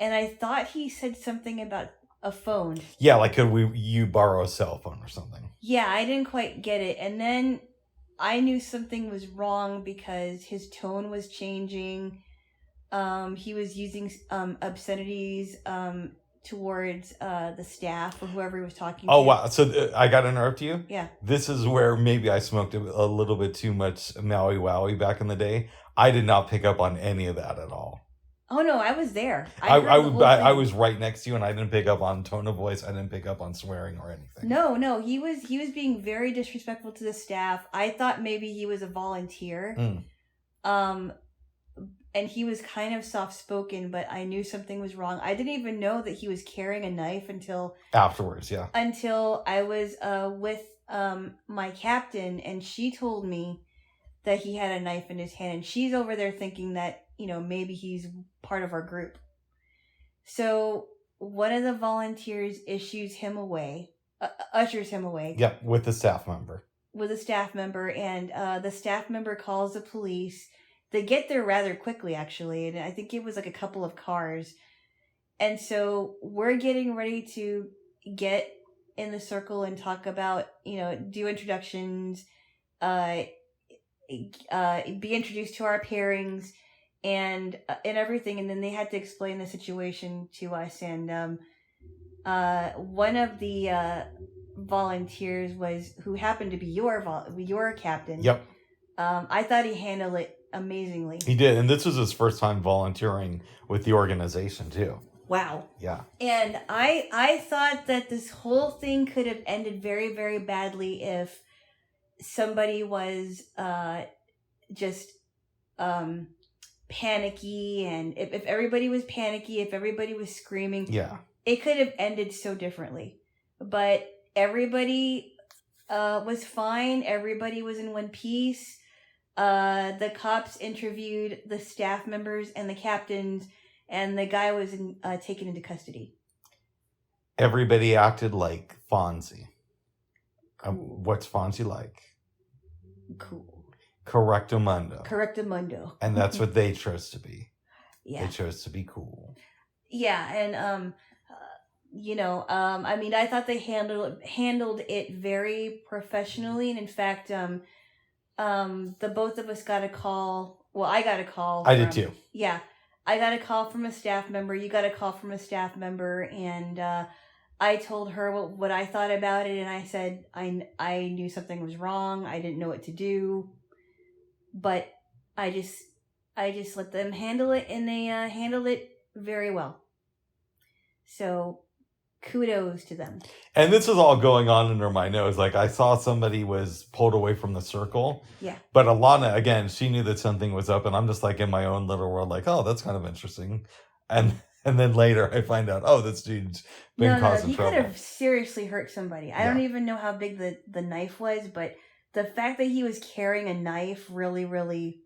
and I thought he said something about a phone. Yeah, like could you borrow a cell phone or something? Yeah, I didn't quite get it. And then I knew something was wrong because his tone was changing. He was using obscenities towards the staff or whoever he was talking to. Oh, wow. So I got to interrupt you? Yeah. This is where maybe I smoked a little bit too much Maui Wowie back in the day. I did not pick up on any of that at all. Oh, no, I was there. I was right next to you, and I didn't pick up on tone of voice. I didn't pick up on swearing or anything. No, he was being very disrespectful to the staff. I thought maybe he was a volunteer. And he was kind of soft-spoken, but I knew something was wrong. I didn't even know that he was carrying a knife until... Afterwards, yeah. Until I was with my captain, and she told me that he had a knife in his hand, and she's over there thinking that, maybe he's part of our group. So one of the volunteers ushers him away. Yeah, with the staff member. And the staff member calls the police. They get there rather quickly, actually, and I think it was like a couple of cars. And so we're getting ready to get in the circle and talk about, do introductions, be introduced to our pairings. and everything, and then they had to explain the situation to us. And one of the volunteers who happened to be your captain. Yep. I thought he handled it amazingly. He did, and this was his first time volunteering with the organization too. Wow. Yeah. And I thought that this whole thing could have ended very, very badly if somebody was just panicky, and if everybody was panicky, if everybody was screaming, Yeah. it could have ended so differently. But everybody was fine. Everybody was in one piece. The cops interviewed the staff members and the captains, and the guy was taken into custody. Everybody acted like Fonzie. Cool. What's Fonzie like? Cool. Correctamundo. Correctamundo. And that's what they chose to be. Yeah. They chose to be cool. Yeah, and I mean, I thought they handled it very professionally, and in fact, the both of us got a call. Well, I got a call. I did too. Yeah, I got a call from a staff member. You got a call from a staff member, and I told her what I thought about it, and I said I knew something was wrong. I didn't know what to do, but I just let them handle it, and they handled it very well. So kudos to them. And this is all going on under my nose. Like, I saw somebody was pulled away from the circle. Yeah. But Alana, again, she knew that something was up, and I'm just like in my own little world, like, oh, that's kind of interesting. And then later I find out, oh, this dude's been causing trouble. He could have seriously hurt somebody. I don't even know how big the knife was, but the fact that he was carrying a knife really, really,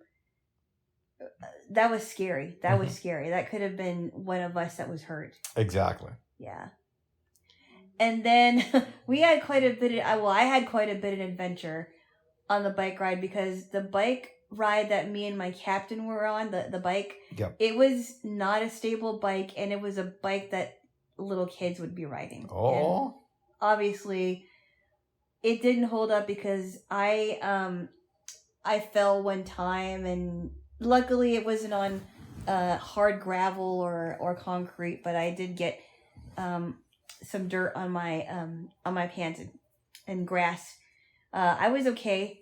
that was scary. That was scary. That could have been one of us that was hurt. Exactly. Yeah. And then we had quite a bit of, I had quite a bit of adventure on the bike ride, because the bike ride that me and my captain were on, the bike, Yep. It was not a stable bike, and it was a bike that little kids would be riding. Oh. And obviously, it didn't hold up because I fell one time, and luckily it wasn't on hard gravel or concrete, but I did get some dirt on my pants and grass. I was okay,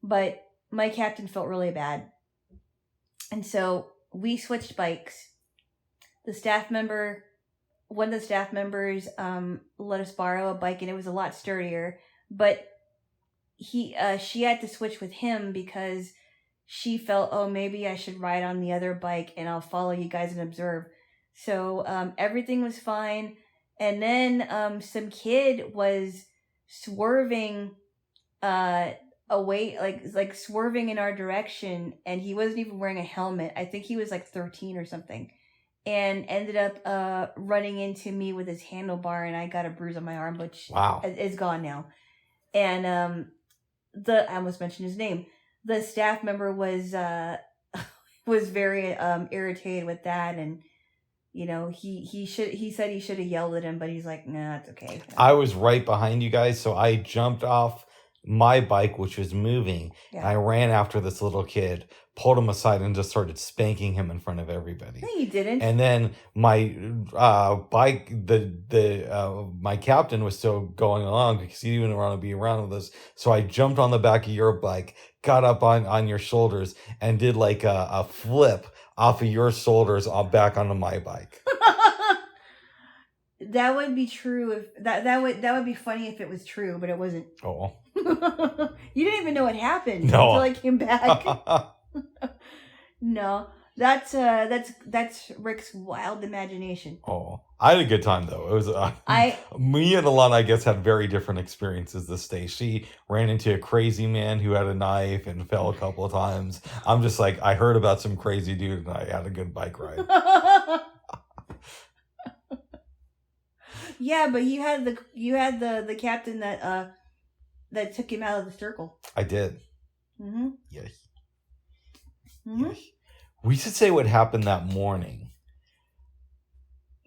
but my captain felt really bad, and so we switched bikes. One of the staff members let us borrow a bike, and it was a lot sturdier, but she had to switch with him because she felt, oh, maybe I should ride on the other bike and I'll follow you guys and observe. So everything was fine. And then some kid was swerving away, like swerving in our direction, and he wasn't even wearing a helmet. I think he was like 13 or something, and ended up running into me with his handlebar, and I got a bruise on my arm, which is gone now. And I almost mentioned his name. The staff member was very irritated with that, and he said he should have yelled at him, but he's like, nah, it's okay. I was right behind you guys, so I jumped off my bike, which was moving, and I ran after this little kid, pulled him aside, and just started spanking him in front of everybody. No, you didn't. And then my bike, my captain was still going along because he didn't want to be around with us. So I jumped on the back of your bike, got up on your shoulders, and did like a flip off of your shoulders back onto my bike. That would be true if that would be funny if it was true, but it wasn't. Oh. You didn't even know what happened until I came back. No, that's Rick's wild imagination. Oh, I had a good time though. It was me and Alana, I guess, had very different experiences this day. She ran into a crazy man who had a knife and fell a couple of times. I'm just like, I heard about some crazy dude, and I had a good bike ride. Yeah, but you had the captain that took him out of the circle. I did. Mm-hmm. Yes. Mm-hmm. Yes. We should say what happened that morning.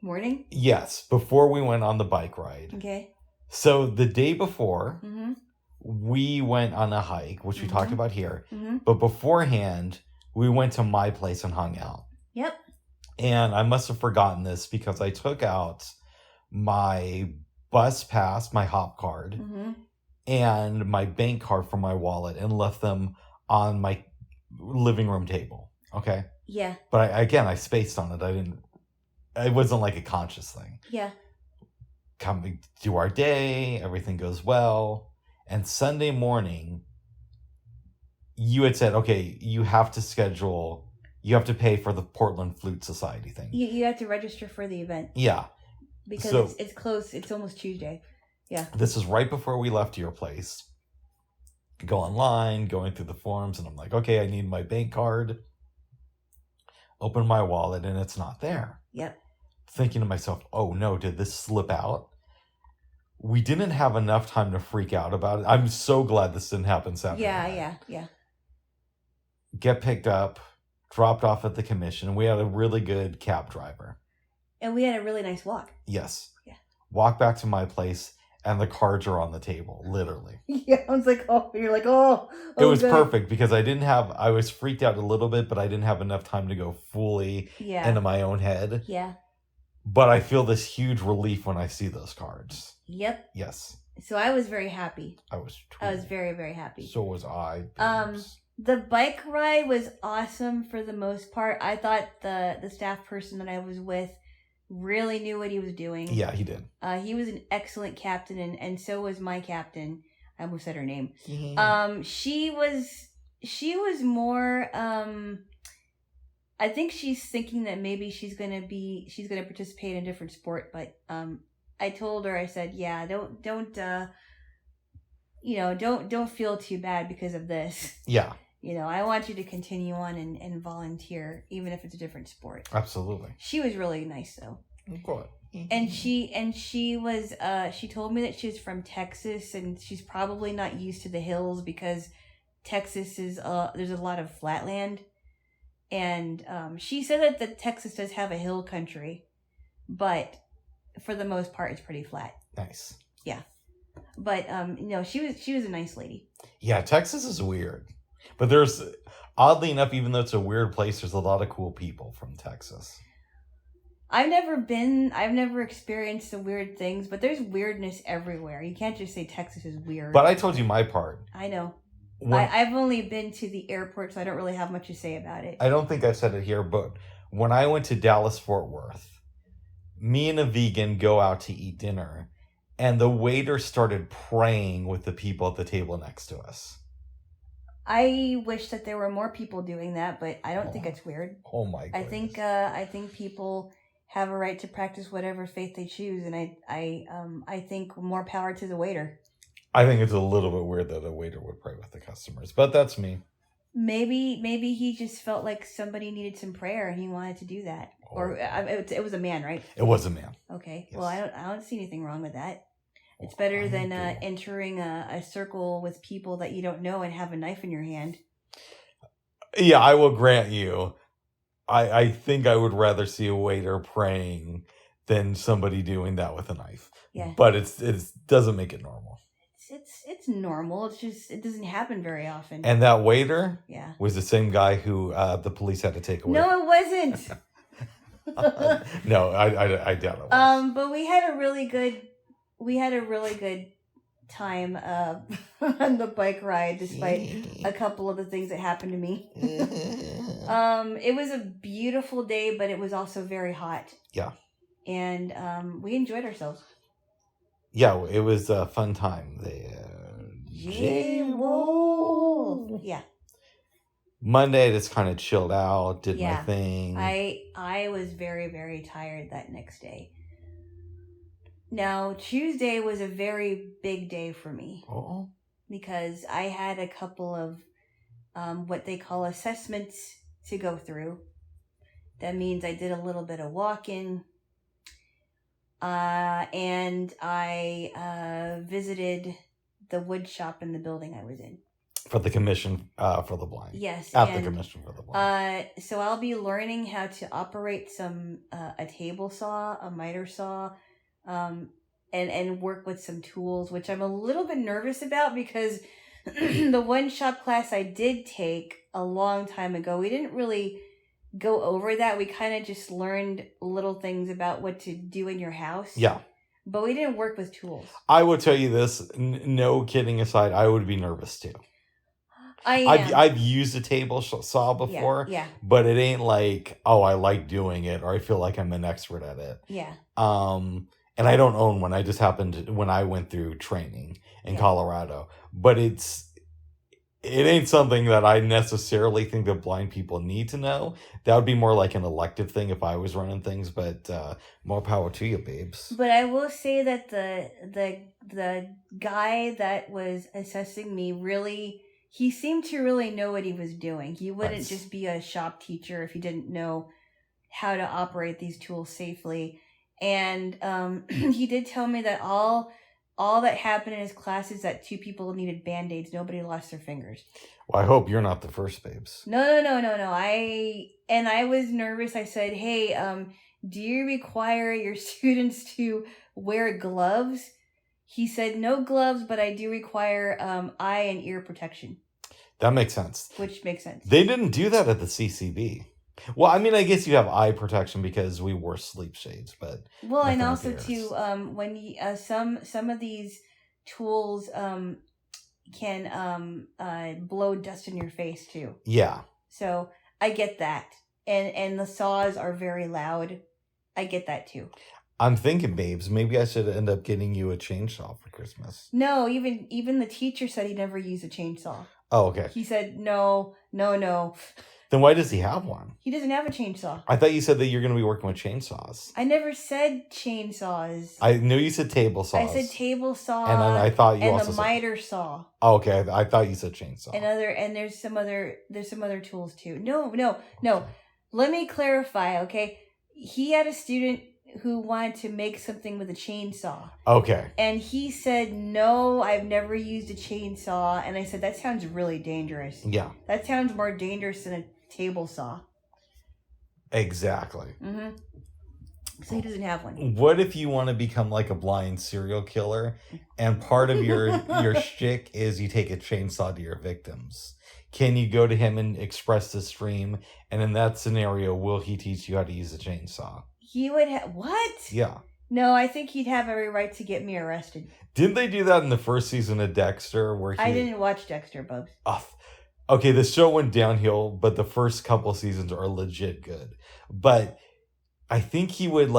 Morning? Yes, before we went on the bike ride. Okay. So the day before, mm-hmm. we went on a hike, which we mm-hmm. talked about here. Mm-hmm. But beforehand, we went to my place and hung out. Yep. And I must have forgotten this because I took out my bus pass, my hop card, Mm-hmm. and my bank card from my wallet and left them on my living room table. Okay. Yeah. But I spaced on it. It wasn't like a conscious thing. Yeah. Come do our day, everything goes well. And Sunday morning, you had said, okay, you have to pay for the Portland Flute Society thing. You have to register for the event. Yeah. Because So- it's close. It's almost Tuesday. Yeah. This is right before we left your place. Go online, going through the forms, and I'm like, okay, I need my bank card. Open my wallet, and it's not there. Yep. Thinking to myself, oh no, did this slip out? We didn't have enough time to freak out about it. I'm so glad this didn't happen Saturday night. Yeah. Get picked up, dropped off at the commission. We had a really good cab driver. And we had a really nice walk. Yes. Yeah. Walk back to my place, and the cards are on the table, literally. Yeah, I was like, oh, you're like, oh. It was good. perfect because I was freaked out a little bit, but I didn't have enough time to go fully Yeah. into my own head. Yeah. But I feel this huge relief when I see those cards. Yep. Yes. So I was very happy. I was very, very happy. So was I. The bike ride was awesome for the most part. I thought the staff person that I was with really knew what he was doing. Yeah, he did. He was an excellent captain, and so was my captain. I almost said her name. She was more. I think she's thinking that maybe she's gonna participate in a different sport, but I told her, I said, yeah, don't feel too bad because of this. Yeah. I want you to continue on and volunteer, even if it's a different sport. Absolutely. She was really nice though. Good. And she was she told me that she's from Texas and she's probably not used to the hills because Texas is there's a lot of flatland. And she said that Texas does have a hill country, but for the most part it's pretty flat. Nice. Yeah. But she was a nice lady. Yeah, Texas is weird. But there's, oddly enough, even though it's a weird place, there's a lot of cool people from Texas. I've never experienced the weird things, but there's weirdness everywhere. You can't just say Texas is weird. But I told you my part. I know. I've only been to the airport, so I don't really have much to say about it. I don't think I've said it here, but when I went to Dallas-Fort Worth, me and a vegan go out to eat dinner, and the waiter started praying with the people at the table next to us. I wish that there were more people doing that, but I don't think it's weird. Oh my goodness. I think people have a right to practice whatever faith they choose, and I think more power to the waiter. I think it's a little bit weird that a waiter would pray with the customers, but that's me. Maybe he just felt like somebody needed some prayer and he wanted to do that. Oh. Or it was a man, right? It was a man. Okay. Yes. Well, I don't see anything wrong with that. It's better than entering a circle with people that you don't know and have a knife in your hand. Yeah, I will grant you. I think I would rather see a waiter praying than somebody doing that with a knife. Yeah. But it doesn't make it normal. It's normal. It's just it doesn't happen very often. And that waiter yeah. was the same guy who the police had to take away. No, it wasn't. No, I doubt it was. But we had a really good time on the bike ride, despite a couple of the things that happened to me. It was a beautiful day, but it was also very hot. Yeah. And we enjoyed ourselves. Yeah, it was a fun time. Jaylo. Yeah. Monday, I just kind of chilled out, did my thing. I was very, very tired that next day. Now, Tuesday was a very big day for me. Oh. Because I had a couple of what they call assessments to go through. That means I did a little bit of walking. And I visited the wood shop in the building I was in. For the commission for the blind. Yes. At the commission for the blind. So I'll be learning how to operate a table saw, a miter saw, and work with some tools, which I'm a little bit nervous about because the one shop class I did take a long time ago, we didn't really go over that. We kind of just learned little things about what to do in your house. Yeah. But we didn't work with tools. I will tell you this, no kidding aside, I would be nervous too. I am. I've used a table saw before, Yeah. but it ain't like, oh, I like doing it or I feel like I'm an expert at it. Yeah. And I don't own one. I just happened when I went through training in Colorado, but it ain't something that I necessarily think that blind people need to know. That would be more like an elective thing if I was running things, but more power to you, babes. But I will say that the guy that was assessing me really, he seemed to really know what he was doing. He wouldn't just be a shop teacher if he didn't know how to operate these tools safely. And he did tell me that all that happened in his class is that 2 people needed Band-Aids. Nobody lost their fingers. Well, I hope you're not the first, babes. No. I was nervous. I said, hey, do you require your students to wear gloves? He said, no gloves, but I do require eye and ear protection. That makes sense. Which makes sense. They didn't do that at the CCB. Well, I mean, I guess you have eye protection because we wore sleep shades, but well, and also too, when you, some of these tools can blow dust in your face too. Yeah. So I get that, and the saws are very loud. I get that too. I'm thinking, babes, maybe I should end up getting you a chainsaw for Christmas. No, even the teacher said he never used a chainsaw. Oh, okay. He said no. Then why does he have one? He doesn't have a chainsaw. I thought you said that you're going to be working with chainsaws. I never said chainsaws. I knew you said table saws. I said table saw. And I thought you also the miter saw. Oh, okay. I thought you said chainsaw. And there's some other tools too. No. Okay. Let me clarify, okay? He had a student who wanted to make something with a chainsaw. Okay. And he said, no, I've never used a chainsaw. And I said, that sounds really dangerous. Yeah. That sounds more dangerous than a table saw. Exactly. Mm-hmm. So he doesn't have one. What if you want to become like a blind serial killer and part of your shtick is you take a chainsaw to your victims? Can you go to him and express this dream? And in that scenario, will he teach you how to use a chainsaw? He would have... What? Yeah. No, I think he'd have every right to get me arrested. Didn't they do that in the first season of Dexter? I didn't watch Dexter, Bubs. Oh, okay, the show went downhill, but the first couple seasons are legit good. But I think he would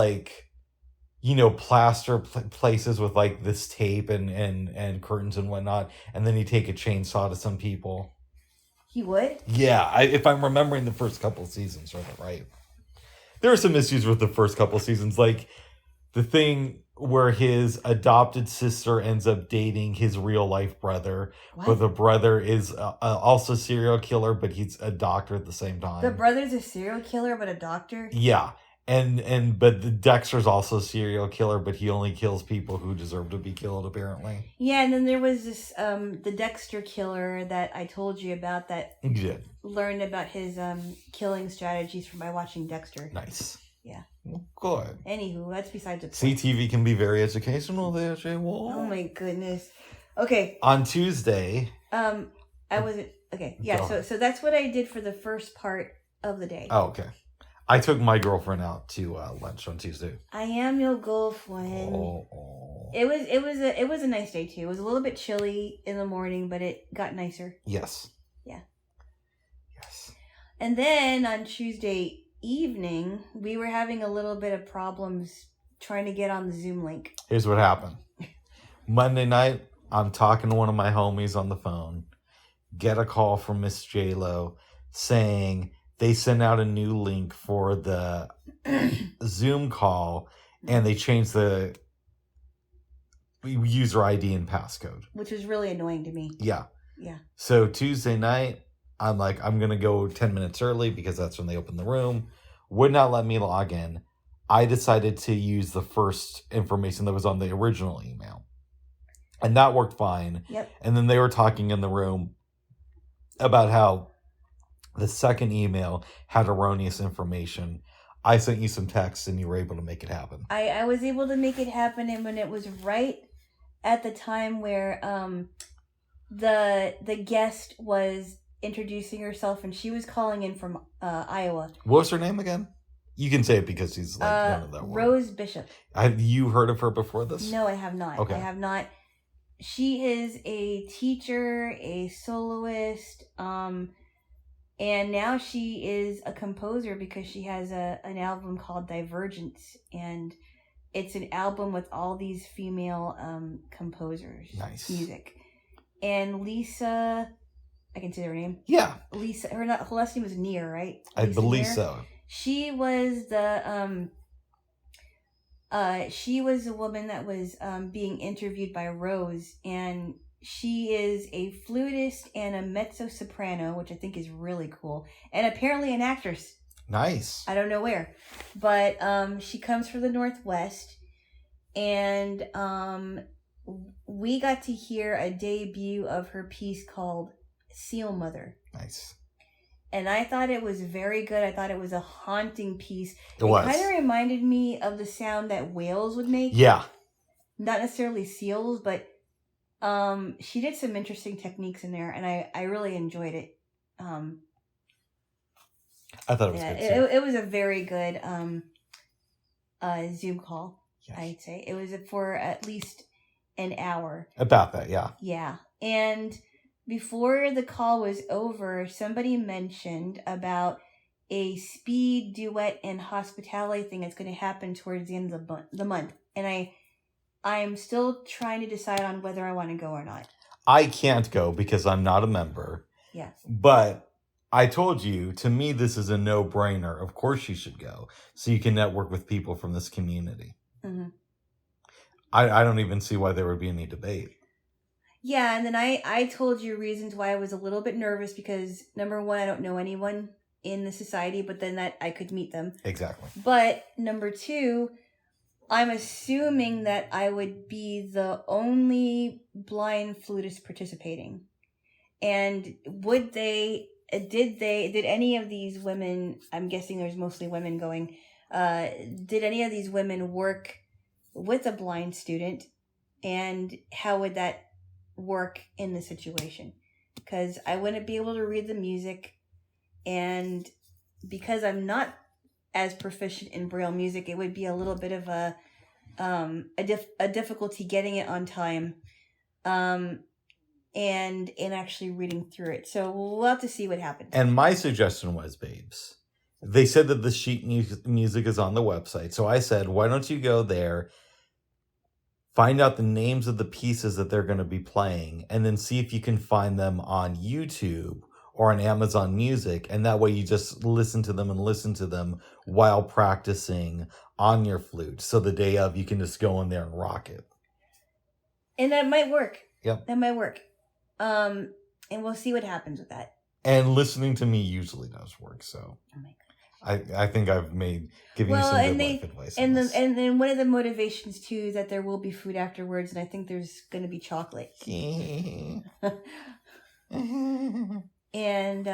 plaster places with like this tape and curtains and whatnot, and then he'd take a chainsaw to some people. He would? Yeah, if I'm remembering the first couple seasons right. There are some issues with the first couple seasons, like the thing where his adopted sister ends up dating his real life brother, what? but the brother is also a serial killer, but he's a doctor at the same time. The brother's a serial killer, but a doctor? Yeah. But the Dexter's also a serial killer, but he only kills people who deserve to be killed, apparently. Yeah, and then there was this the Dexter killer that I told you about that You did. learned about his killing strategies by watching Dexter. Nice. Yeah. Well, good. Anywho, that's besides the point. CTV can be very educational there, Jay Wall. Oh my goodness. Okay. On Tuesday. I wasn't okay. Yeah. So that's what I did for the first part of the day. Oh, okay. I took my girlfriend out to lunch on Tuesday. I am your girlfriend. Oh. It was a nice day too. It was a little bit chilly in the morning, but it got nicer. Yes. Yeah. Yes. And then on Tuesday evening, we were having a little bit of problems trying to get on the Zoom link. Here's what happened. Monday night, I'm talking to one of my homies on the phone. Get a call from Miss Jaylo saying they sent out a new link for the Zoom call, and they changed the user ID and passcode. Which was really annoying to me. Yeah. Yeah. So Tuesday night, I'm like, I'm going to go 10 minutes early because that's when they open the room. Would not let me log in. I decided to use the first information that was on the original email. And that worked fine. Yep. And then they were talking in the room about how the second email had erroneous information. I sent you some texts and you were able to make it happen. I was able to make it happen, and when it was right at the time where the guest was introducing herself, and she was calling in from Iowa. What was her name again? You can say it because she's like none of that word. Rose Bishop. Have you heard of her before this? No, I have not. Okay. I have not. She is a teacher, a soloist, and now she is a composer because she has an album called Divergence, and it's an album with all these female composers. Nice. Music. And Lisa, I can say her name. Yeah. Lisa, her last name was Near, right? I Lisa believe Near. so. She was the she was a woman that was being interviewed by Rose, and she is a flutist and a mezzo soprano, which I think is really cool, and apparently an actress. Nice. I don't know where, but she comes from the Northwest, and we got to hear a debut of her piece called Seal Mother. Nice. And I thought it was very good. I thought it was a haunting piece. It was. Kind of reminded me of the sound that whales would make. Yeah. Not necessarily seals, but she did some interesting techniques in there, and I really enjoyed it. I thought it was good too. It was a very good Zoom call, Yes. I'd say. It was for at least an hour. About that, yeah. Yeah. And before the call was over, somebody mentioned about a speed, duet, and hospitality thing that's going to happen towards the end of the month. And I am still trying to decide on whether I want to go or not. I can't go because I'm not a member. Yeah. But I told you, to me, this is a no-brainer. Of course you should go. So you can network with people from this community. Mm-hmm. I don't even see why there would be any debate. Yeah, and then I told you reasons why I was a little bit nervous because, number one, I don't know anyone in the society, but then that I could meet them. Exactly. But number two, I'm assuming that I would be the only blind flutist participating. And did any of these women, I'm guessing there's mostly women going, did any of these women work with a blind student? And how would that work in the situation? Because I wouldn't be able to read the music, and because I'm not as proficient in Braille music, it would be a little bit of a difficulty getting it on time, and actually reading through it. So we'll have to see what happens. And my suggestion was, babes, they said that the sheet music is on the website. So I said, why don't you go there, find out the names of the pieces that they're going to be playing, and then see if you can find them on YouTube or on Amazon Music. And that way you just listen to them while practicing on your flute. So the day of, you can just go in there and rock it. And that might work. Yep. That might work. And we'll see what happens with that. And listening to me usually does work. So Oh my gosh. I think I've giving you some good life advice. And then one of the motivations too is that there will be food afterwards, and I think there's going to be chocolate. And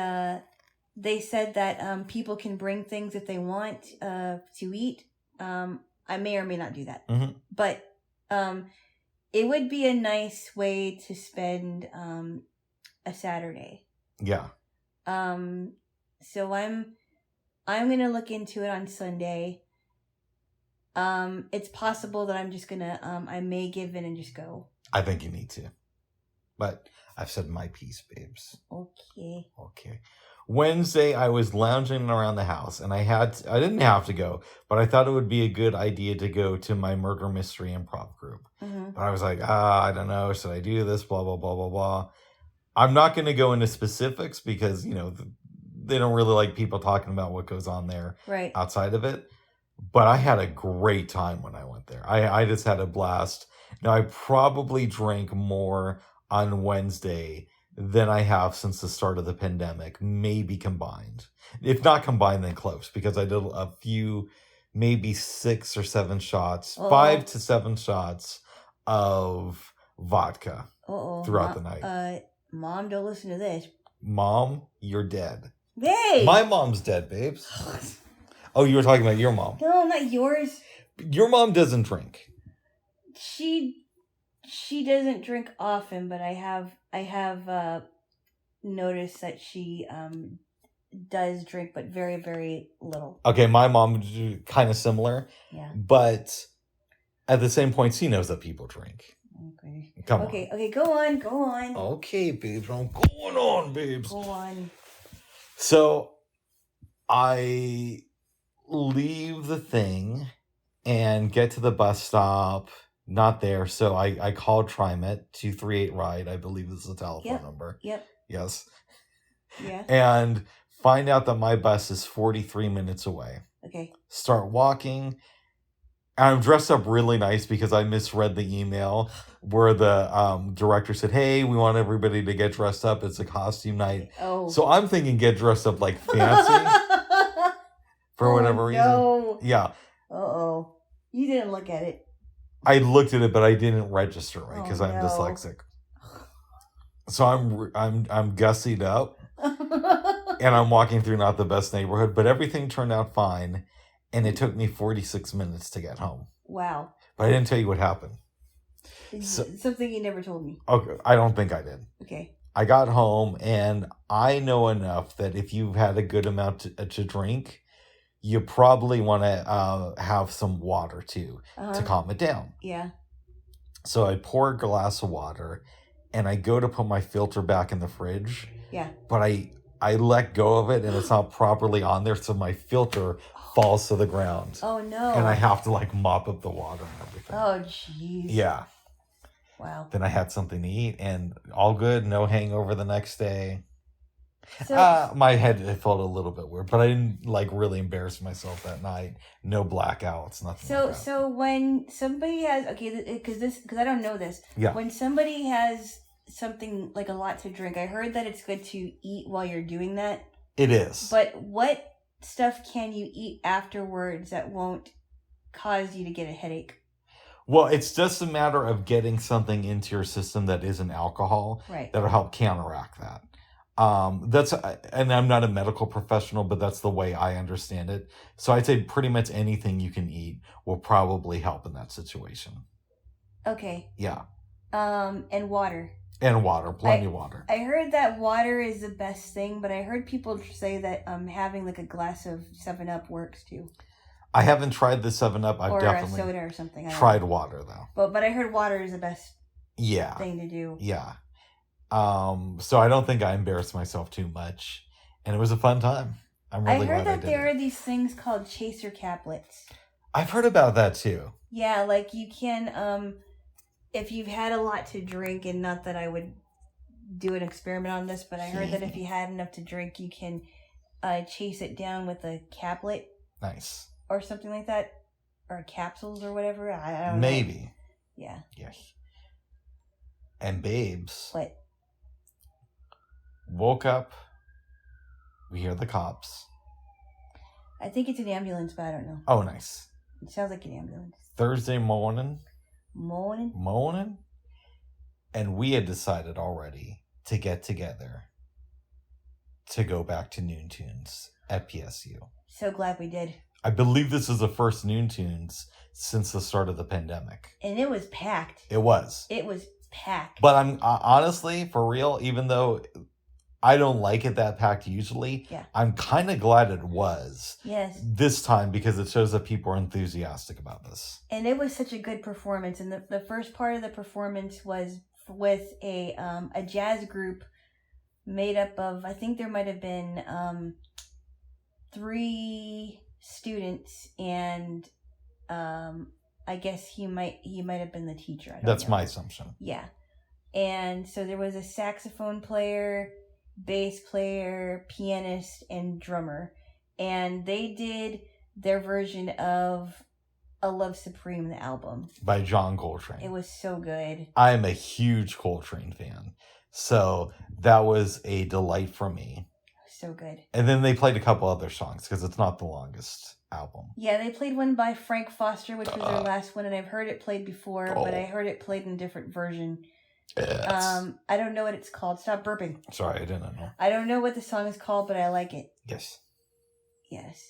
they said that people can bring things if they want to eat. I may or may not do that, Mhm. but it would be a nice way to spend a Saturday. Yeah. So I'm gonna look into it on Sunday. It's possible that I'm just gonna I may give in and just go. I think you need to. But I've said my piece, babes. Okay. Okay. Wednesday, I was lounging around the house, and I didn't have to go, but I thought it would be a good idea to go to my murder mystery improv group. Mm-hmm. But I was like, I don't know, should I do this? Blah, blah, blah, blah, blah. I'm not going to go into specifics because, they don't really like people talking about what goes on there Right. outside of it. But I had a great time when I went there. I just had a blast. Now, I probably drank more on Wednesday than I have since the start of the pandemic, maybe combined. If not combined, then close, because I did a few, maybe 6 or 7 shots, 5 to 7 shots of vodka throughout the night. Mom, don't listen to this. Mom, you're dead. Hey! My mom's dead, babes. Oh, you were talking about your mom. No, not yours. Your mom doesn't drink. She She doesn't drink often, but I have noticed that she does drink, but very, very little. Okay, my mom kind of similar, Yeah. but at the same point, she knows that people drink. Okay. Come Okay. Okay. Go on. on. Okay, babes, I'm going on, babes. Go on. So I leave the thing and get to the bus stop. Not there, so I called TriMet 238 Ride. I believe this is the telephone number. Yep. Yes. Yeah. And find out that my bus is 43 minutes away. Okay. Start walking. I'm dressed up really nice because I misread the email where the director said, "Hey, we want everybody to get dressed up. It's a costume night." Oh. So I'm thinking get dressed up like fancy for whatever reason. No. Yeah. Uh-oh. You didn't look at it. I looked at it, but I didn't register right because I'm no. dyslexic. So I'm gussied up and I'm walking through not the best neighborhood, but everything turned out fine. And it took me 46 minutes to get home. Wow. But I didn't tell you what happened. Something you never told me. Okay, I don't think I did. Okay. I got home and I know enough that if you've had a good amount to drink, you probably want to have some water too to calm it down. Yeah. So I pour a glass of water and I go to put my filter back in the fridge. Yeah. But I let go of it and it's not properly on there, so my filter falls to the ground. Oh no. And I have to like mop up the water and everything. Oh jeez. Yeah. Wow. Then I had something to eat and all good, no hangover the next day. So, my head it felt a little bit weird, but I didn't like really embarrass myself that night. No blackouts, nothing. So like that. so when somebody has because I don't know this. Yeah. When somebody has something like a lot to drink, I heard that it's good to eat while you're doing that. It is. But what stuff can you eat afterwards that won't cause you to get a headache? Well, it's just a matter of getting something into your system that isn't alcohol. Right. That'll help counteract that. And I'm not a medical professional, but that's the way I understand it. So I'd say pretty much anything you can eat will probably help in that situation. Okay. Yeah. And water. And water, plenty of water. I heard that water is the best thing, but I heard people say that having like a glass of 7-Up works too. I haven't tried the 7-Up. I've or definitely a soda or something. tried water though. But I heard water is the best thing to do. Yeah. So I don't think I embarrassed myself too much, and it was a fun time. I'm really glad I did. I heard that there are these things called chaser caplets. I've heard about that too. Yeah, like you can, if you've had a lot to drink, and not that I would do an experiment on this, but I heard that if you had enough to drink, you can chase it down with a caplet. Nice. Or something like that, or capsules or whatever. I don't know. Maybe. Yeah. Yes. And babes. What? Woke up. We hear the cops. I think it's an ambulance, but I don't know. Oh, nice. It sounds like an ambulance. Thursday morning. Morning. And we had decided already to get together to go back to Noon Tunes at PSU. So glad we did. I believe this is the first Noon Tunes since the start of the pandemic. And it was packed. It was. It was packed. But I'm honestly, for real, even though I don't like it that packed usually, I'm kind of glad it was. Yes. This time because it shows that people are enthusiastic about this. And it was such a good performance. And the first part of the performance was with a jazz group made up of, I think there might have been 3 students, and I guess he might have been the teacher. That's my assumption. Yeah. And so there was a saxophone player, bass player, pianist, and drummer. And they did their version of A Love Supreme, the album. By John Coltrane. It was so good. I am a huge Coltrane fan. So that was a delight for me. So good. And then they played a couple other songs because it's not the longest album. Yeah, they played one by Frank Foster, which was their last one, and I've heard it played before, but I heard it played in a different version. I don't know what it's called. Stop burping. Sorry, I didn't know. I don't know what the song is called, but I like it. Yes. Yes.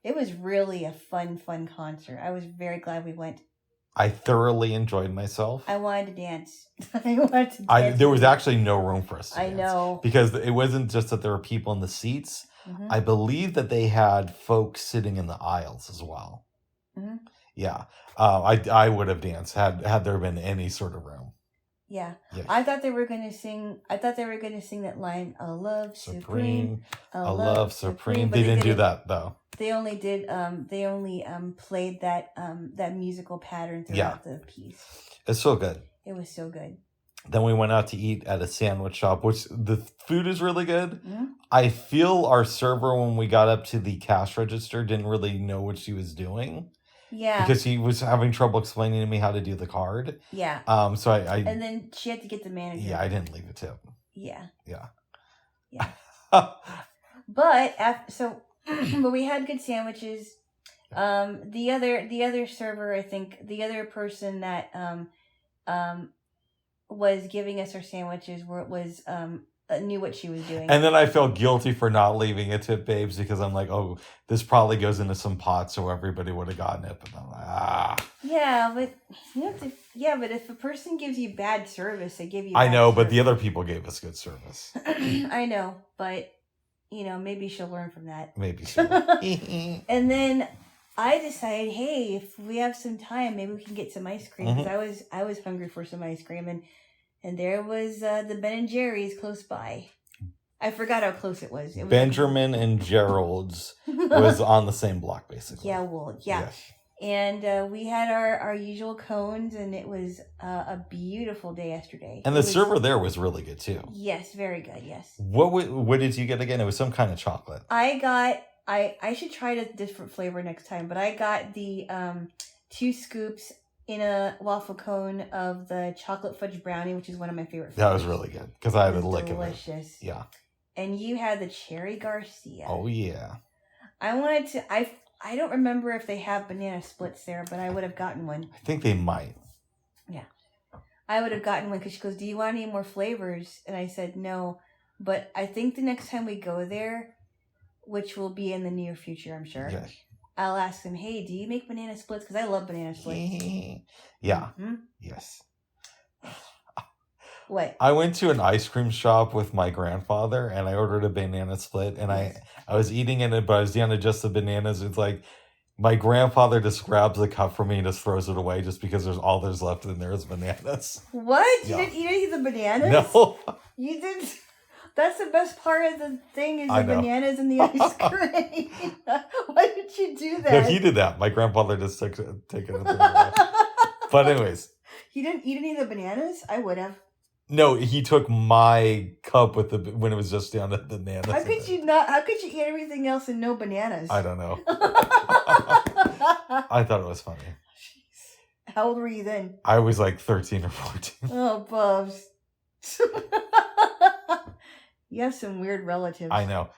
It was really a fun concert. I was very glad we went. I thoroughly enjoyed myself. I wanted to dance. I wanted to dance. There was actually no room for us to I dance. know. Because it wasn't just that there were people in the seats. Mhm. I believe that they had folks sitting in the aisles as well. Mhm. Yeah. I would have danced had there been any sort of room. Yeah. Yes. I thought they were gonna sing that line, "A love supreme, a love supreme." They didn't do that though. They only did played that musical pattern throughout the piece. It's so good. It was so good. Then we went out to eat at a sandwich shop, which the food is really good. Mhm. I feel our server, when we got up to the cash register, didn't really know what she was doing. Yeah. Because he was having trouble explaining to me how to do the card. Yeah. So I and then she had to get the manager. Yeah, I didn't leave a tip. Yeah. Yeah. Yeah. But but we had good sandwiches. The other server, I think, the other person that was giving us our sandwiches knew what she was doing. And then I felt guilty for not leaving a tip, babes, because I'm like, oh, this probably goes into some pot, so everybody would have gotten it. But I'm like, Yeah, but but if a person gives you bad service, they give you. I know, but service. the other people gave us good service. I know, but maybe she'll learn from that. Maybe so. And then I decided, hey, if we have some time, maybe we can get some ice cream, because I was hungry for some ice cream, and there was the Ben and Jerry's close by. I forgot how close it was. Benjamin and Gerald's was on the same block, basically. Yeah, well, yeah. Yes. And we had our usual cones, and it was a beautiful day yesterday. And the server there was really good, too. Yes, very good, yes. What did you get again? It was some kind of chocolate. I should try a different flavor next time, but I got the 2 scoops in a waffle cone of the chocolate fudge brownie, which is one of my favorite flavors. That was really good, because I had a lick of it. Delicious. Yeah. And you had the cherry Garcia. Oh, yeah. I don't remember if they have banana splits there, but I would have gotten one. I think they might. Yeah. I would have gotten one, because she goes, do you want any more flavors? And I said no. But I think the next time we go there, which will be in the near future, I'm sure. Yes. I'll ask them, hey, do you make banana splits? Because I love banana splits. Yeah. Mm-hmm. Yes. What? I went to an ice cream shop with my grandfather, and I ordered a banana split, and I was eating it, but I was down to just the bananas. It's like my grandfather just grabs the cup from me and just throws it away, just because there's left in there is bananas. What? Yeah. You didn't eat the bananas? No. You did. That's the best part of the thing, is I the know. bananas and the ice cream. Why did you do that? No, he did that. My grandfather just took it and threw it away. But anyways. He didn't eat any of the bananas? I would have. No, he took my cup when it was just down to the bananas. How could you not? How could you eat everything else and no bananas? I don't know. I thought it was funny. Jeez. How old were you then? I was like 13 or 14. Oh, Bubs. You have some weird relatives. I know.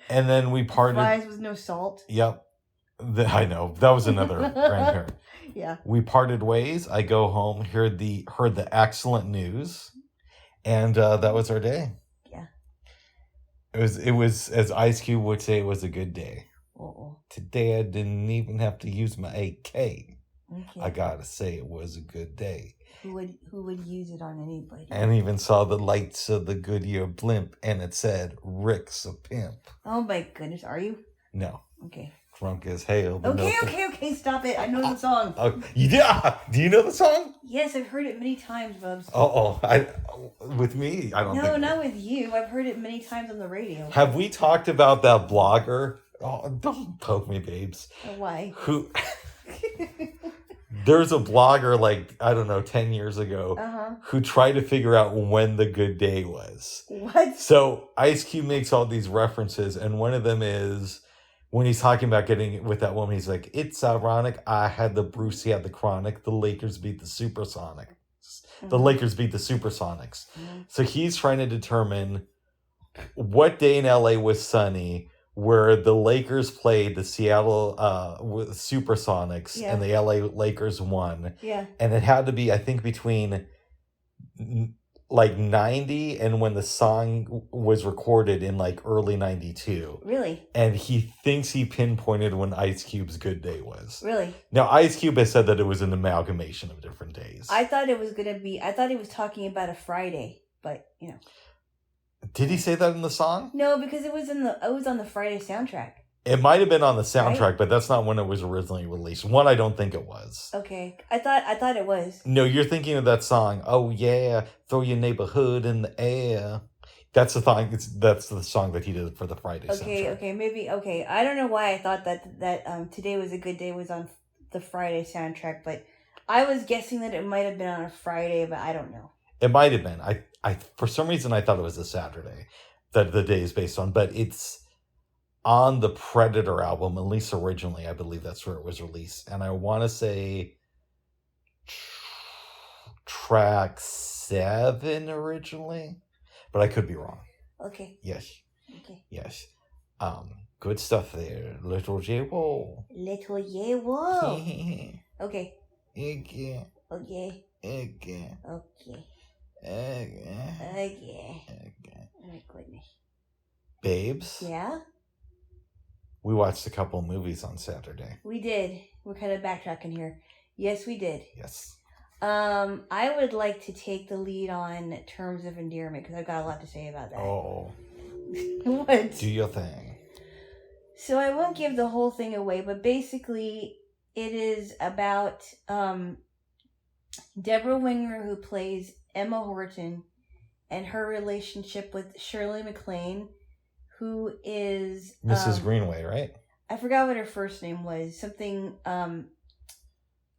And then we parted. Fries with no salt. Yep. I know. That was another grandparent. Yeah. We parted ways. I go home, heard the excellent news, and that was our day. Yeah. It was, as Ice Cube would say, it was a good day. Uh-oh. Today I didn't even have to use my AK. Okay. I gotta say it was a good day. Who would use it on anybody? And even saw the lights of the Goodyear blimp, and it said, Rick's a pimp. Oh my goodness, are you? No. Okay. Drunk as hell. Okay, stop it. I know the song. Oh, yeah. Do you know the song? Yes, I've heard it many times, Bubs. With me, I don't think. No, not with you. I've heard it many times on the radio. Have we talked about that blogger? Oh, don't poke me, babes. Why? Who? There's a blogger, like, I don't know, 10 years ago, who tried to figure out when the good day was. What? So Ice Cube makes all these references, and one of them is when he's talking about getting with that woman, he's like, it's ironic. I had the Bruce, he had the chronic. The Lakers beat the Supersonics. The Lakers beat the Supersonics. So he's trying to determine what day in LA was sunny, where the Lakers played the Seattle Supersonics and the LA Lakers won. Yeah. And it had to be, I think, between like 90 and when the song was recorded in like early 92. Really? And he thinks he pinpointed when Ice Cube's Good Day was. Really? Now, Ice Cube has said that it was an amalgamation of different days. I thought it was I thought he was talking about a Friday, but you know. Did he say that in the song? No, because it was on the Friday soundtrack. It might have been on the soundtrack, Right? but that's not when it was originally released. One, I don't think it was. Okay. I thought it was. No, you're thinking of that song. Oh yeah, throw your neighborhood in the air. That's the song. That's the song that he did for the Friday soundtrack. Okay, maybe. Okay, I don't know why I thought that Today Was a Good Day was on the Friday soundtrack, but I was guessing that it might have been on a Friday, but I don't know. It might have been. I for some reason I thought it was a Saturday that the day is based on, but it's on the Predator album, at least originally. I believe that's where it was released, and I want to say track 7 originally, but I could be wrong. Okay. Yes. Okay. Yes. Good stuff there, little Jaylo. Little Jaylo. Okay. Again. Okay. Again. Okay. Again. Okay. Again. Oh my goodness. Babes. Yeah? We watched a couple movies on Saturday. We did. We're kind of backtracking here. Yes, we did. Yes. I would like to take the lead on Terms of Endearment because I've got a lot to say about that. Oh. What? Do your thing. So I won't give the whole thing away, but basically it is about Deborah Winger, who plays Emma Horton, and her relationship with Shirley MacLaine, who is Mrs. Greenway, right? I forgot what her first name was. Something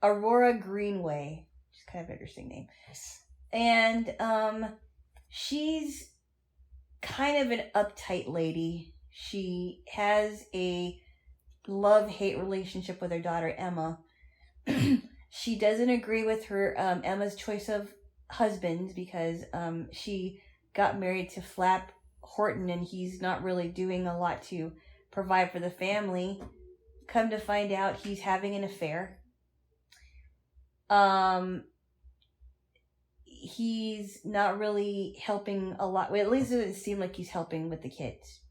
Aurora Greenway. Which is kind of an interesting name. And she's kind of an uptight lady. She has a love-hate relationship with her daughter, Emma. She doesn't agree with her Emma's choice of husbands because she got married to Flap Horton and he's not really doing a lot to provide for the family. Come to find out, he's having an affair. He's not really helping a lot. Well, at least it doesn't seem like he's helping with the kids.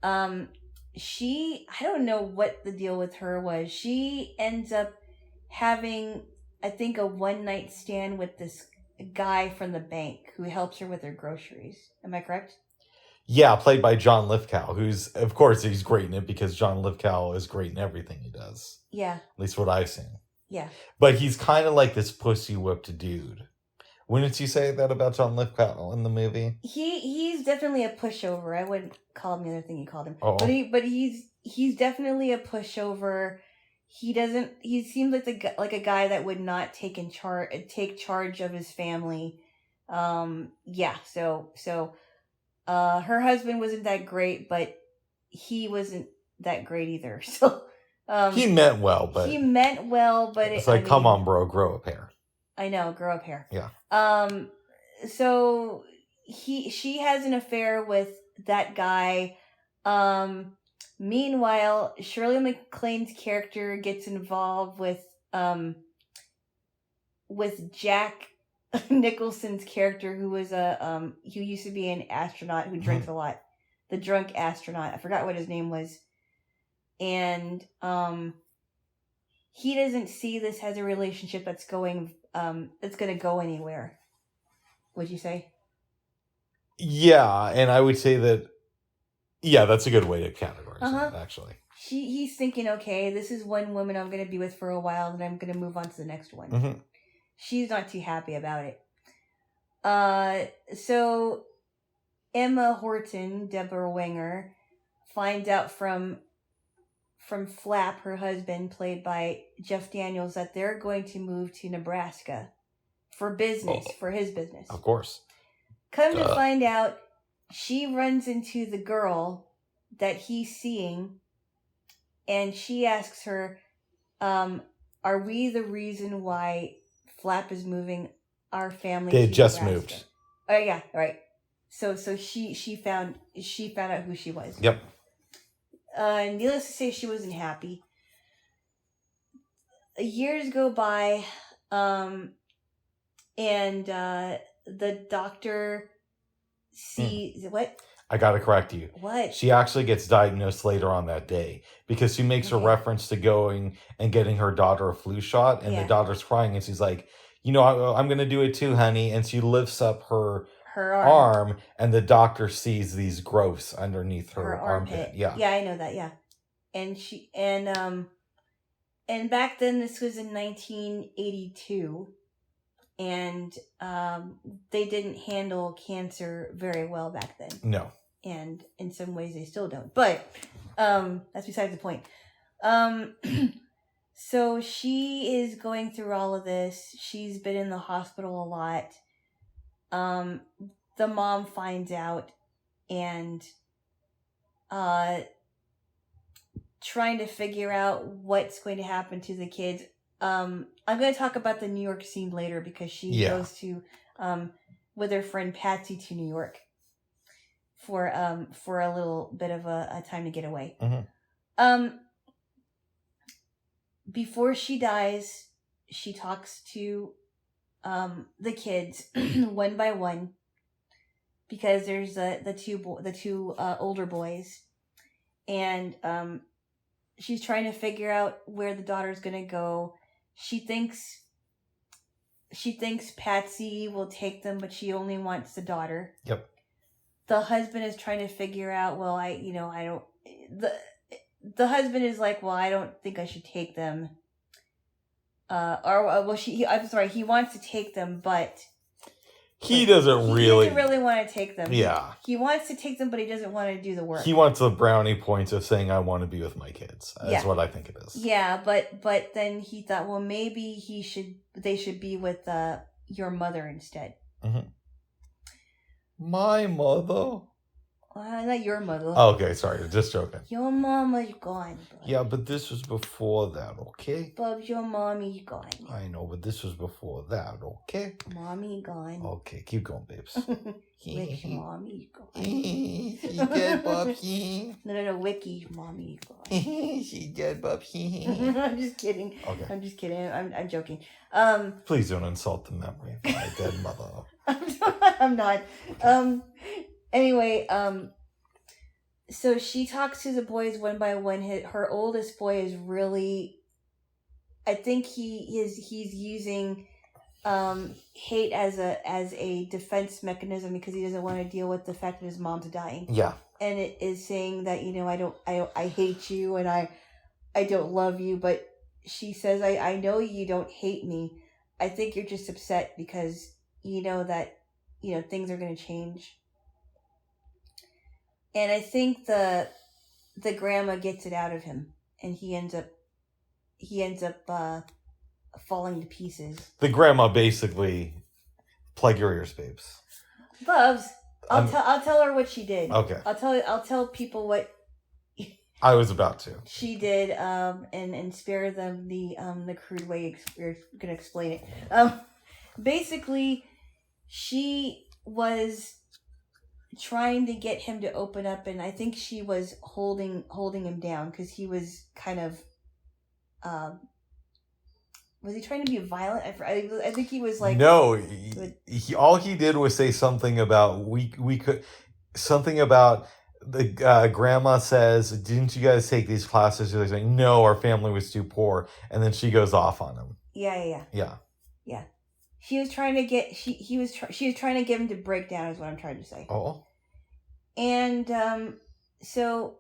I don't know what the deal with her was. She ends up having, I think, a one-night stand with this guy from the bank who helps her with her groceries. Am I correct? Yeah, played by John Lithgow, who's, of course, he's great in it because John Lithgow is great in everything he does. Yeah. At least what I've seen. Yeah. But he's kind of like this pussy-whipped dude. Wouldn't you say that about John Lithgow in the movie? He's definitely a pushover. I wouldn't call him the other thing you called him. Oh. But he's definitely a pushover. He seems like a guy that would not take charge of his family. Yeah, so her husband wasn't that great, but he wasn't that great either. So he meant well, but it's like, come on, bro, grow a pair. I know, grow up hair. Yeah. So she has an affair with that guy. Meanwhile, Shirley MacLaine's character gets involved with Jack Nicholson's character, who was who used to be an astronaut who drinks a lot. The drunk astronaut. I forgot what his name was. And he doesn't see this as a relationship that's going to go anywhere. Would you say? Yeah, and I would say that. Yeah, that's a good way to categorize it. Actually, he's thinking, okay, this is one woman I'm going to be with for a while, then I'm going to move on to the next one. Mm-hmm. She's not too happy about it. So Emma Horton, Deborah Winger, finds out from Flap, her husband, played by Jeff Daniels, that they're going to move to Nebraska for business, for his business. Of course. Come to find out, she runs into the girl that he's seeing, and she asks her, are we the reason why Flap is moving our family They to just Nebraska? moved. Oh, yeah, right. So she found out who she was. Yep. Needless to say, she wasn't happy. Years go by. and the doctor sees what? I gotta correct you. What? She actually gets diagnosed later on that day because she makes a Okay. reference to going and getting her daughter a flu shot, and Yeah. the daughter's crying, and she's like, I'm going to do it too, honey. And she lifts up her arm, and the doctor sees these growths underneath her armpit. Yeah. Yeah, I know that. Yeah, and and back then this was in 1982, and they didn't handle cancer very well back then. No. And in some ways they still don't. But that's besides the point. So she is going through all of this. She's been in the hospital a lot. The mom finds out and trying to figure out what's going to happen to the kids. I'm going to talk about the New York scene later because she goes to with her friend Patsy to New York for a little bit of a time to get away. Mm-hmm. Before she dies, she talks to the kids one by one because there's the two older boys, and she's trying to figure out where the daughter's gonna go. She thinks Patsy will take them, but she only wants the daughter. Yep. The husband is trying to figure out, well, I don't. The husband is like, well, I don't think I should take them. He wants to take them, but he doesn't really want to take them. Yeah. He wants to take them, but he doesn't want to do the work. He wants the brownie points of saying, I want to be with my kids. That's what I think it is. Yeah, but then he thought, well, maybe they should be with your mother instead. Mm-hmm. My mother? Not your mother. Oh, okay, sorry. Just joking. Your mama's gone. Bub. Yeah, but this was before that, okay? Bub, your mommy's gone. I know, but this was before that, okay? Mommy gone. Okay, keep going, babes. Wick's mommy gone. She dead, Bub. No, Wicky's mommy gone. She dead, Bub. I'm just kidding. Okay. I'm just kidding. I'm joking. Please don't insult the memory of my dead mother. I'm not. Anyway, so she talks to the boys one by one. Her oldest boy is really, I think he's using hate as a defense mechanism because he doesn't want to deal with the fact that his mom's dying. Yeah. And it is saying that, I hate you and I don't love you, but she says, I know you don't hate me. I think you're just upset because you know that, things are going to change. And I think the grandma gets it out of him, and he ends up falling to pieces. The grandma basically, plug your ears, babes. Bubs, I'll tell her what she did. Okay. I'll tell people what I was about to. She did, and spare them the crude way we're gonna explain it. Basically, she was trying to get him to open up, and I think she was holding him down because he was kind of was he trying to be violent? I think he was like, no, all he did was say something about we could, something about the grandma says, didn't you guys take these classes? She's like, no, our family was too poor, and then she goes off on him. Yeah. She was trying to get she was trying to get him to break down, is what I'm trying to say. Oh. And so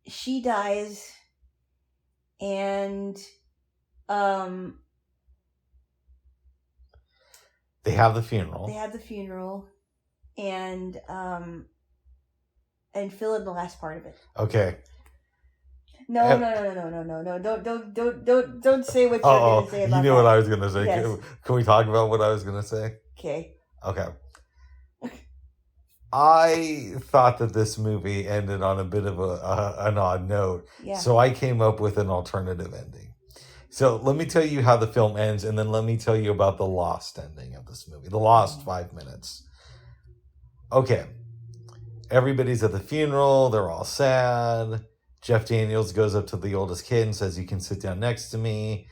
she dies, and they have the funeral. And fill in the last part of it. Okay. No. Don't say what you're going to say about you knew that. what I was going to say. Yes. Can we talk about what I was going to say? Okay. I thought that this movie ended on a bit of an odd note. Yeah. So I came up with an alternative ending. So let me tell you how the film ends, and then let me tell you about the lost ending of this movie. The lost 5 minutes. Okay. Everybody's at the funeral. They're all sad. Jeff Daniels goes up to the oldest kid and says, you can sit down next to me.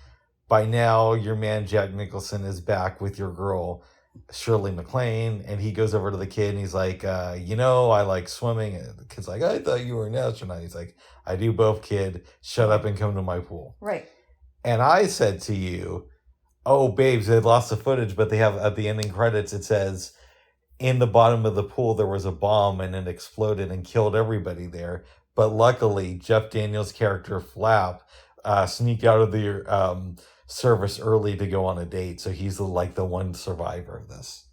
by now your man Jack Nicholson is back with your girl Shirley MacLaine, and he goes over to the kid and he's like, I like swimming. And the kid's like, I thought you were an astronaut. He's like, I do both, kid. Shut up and come to my pool. Right. And I said to you, oh, babes, they lost the footage, but they have at the ending credits, it says, in the bottom of the pool, there was a bomb and it exploded and killed everybody there. But luckily, Jeff Daniels' character, Flap, sneaked out of the service early to go on a date. So he's the one survivor of this.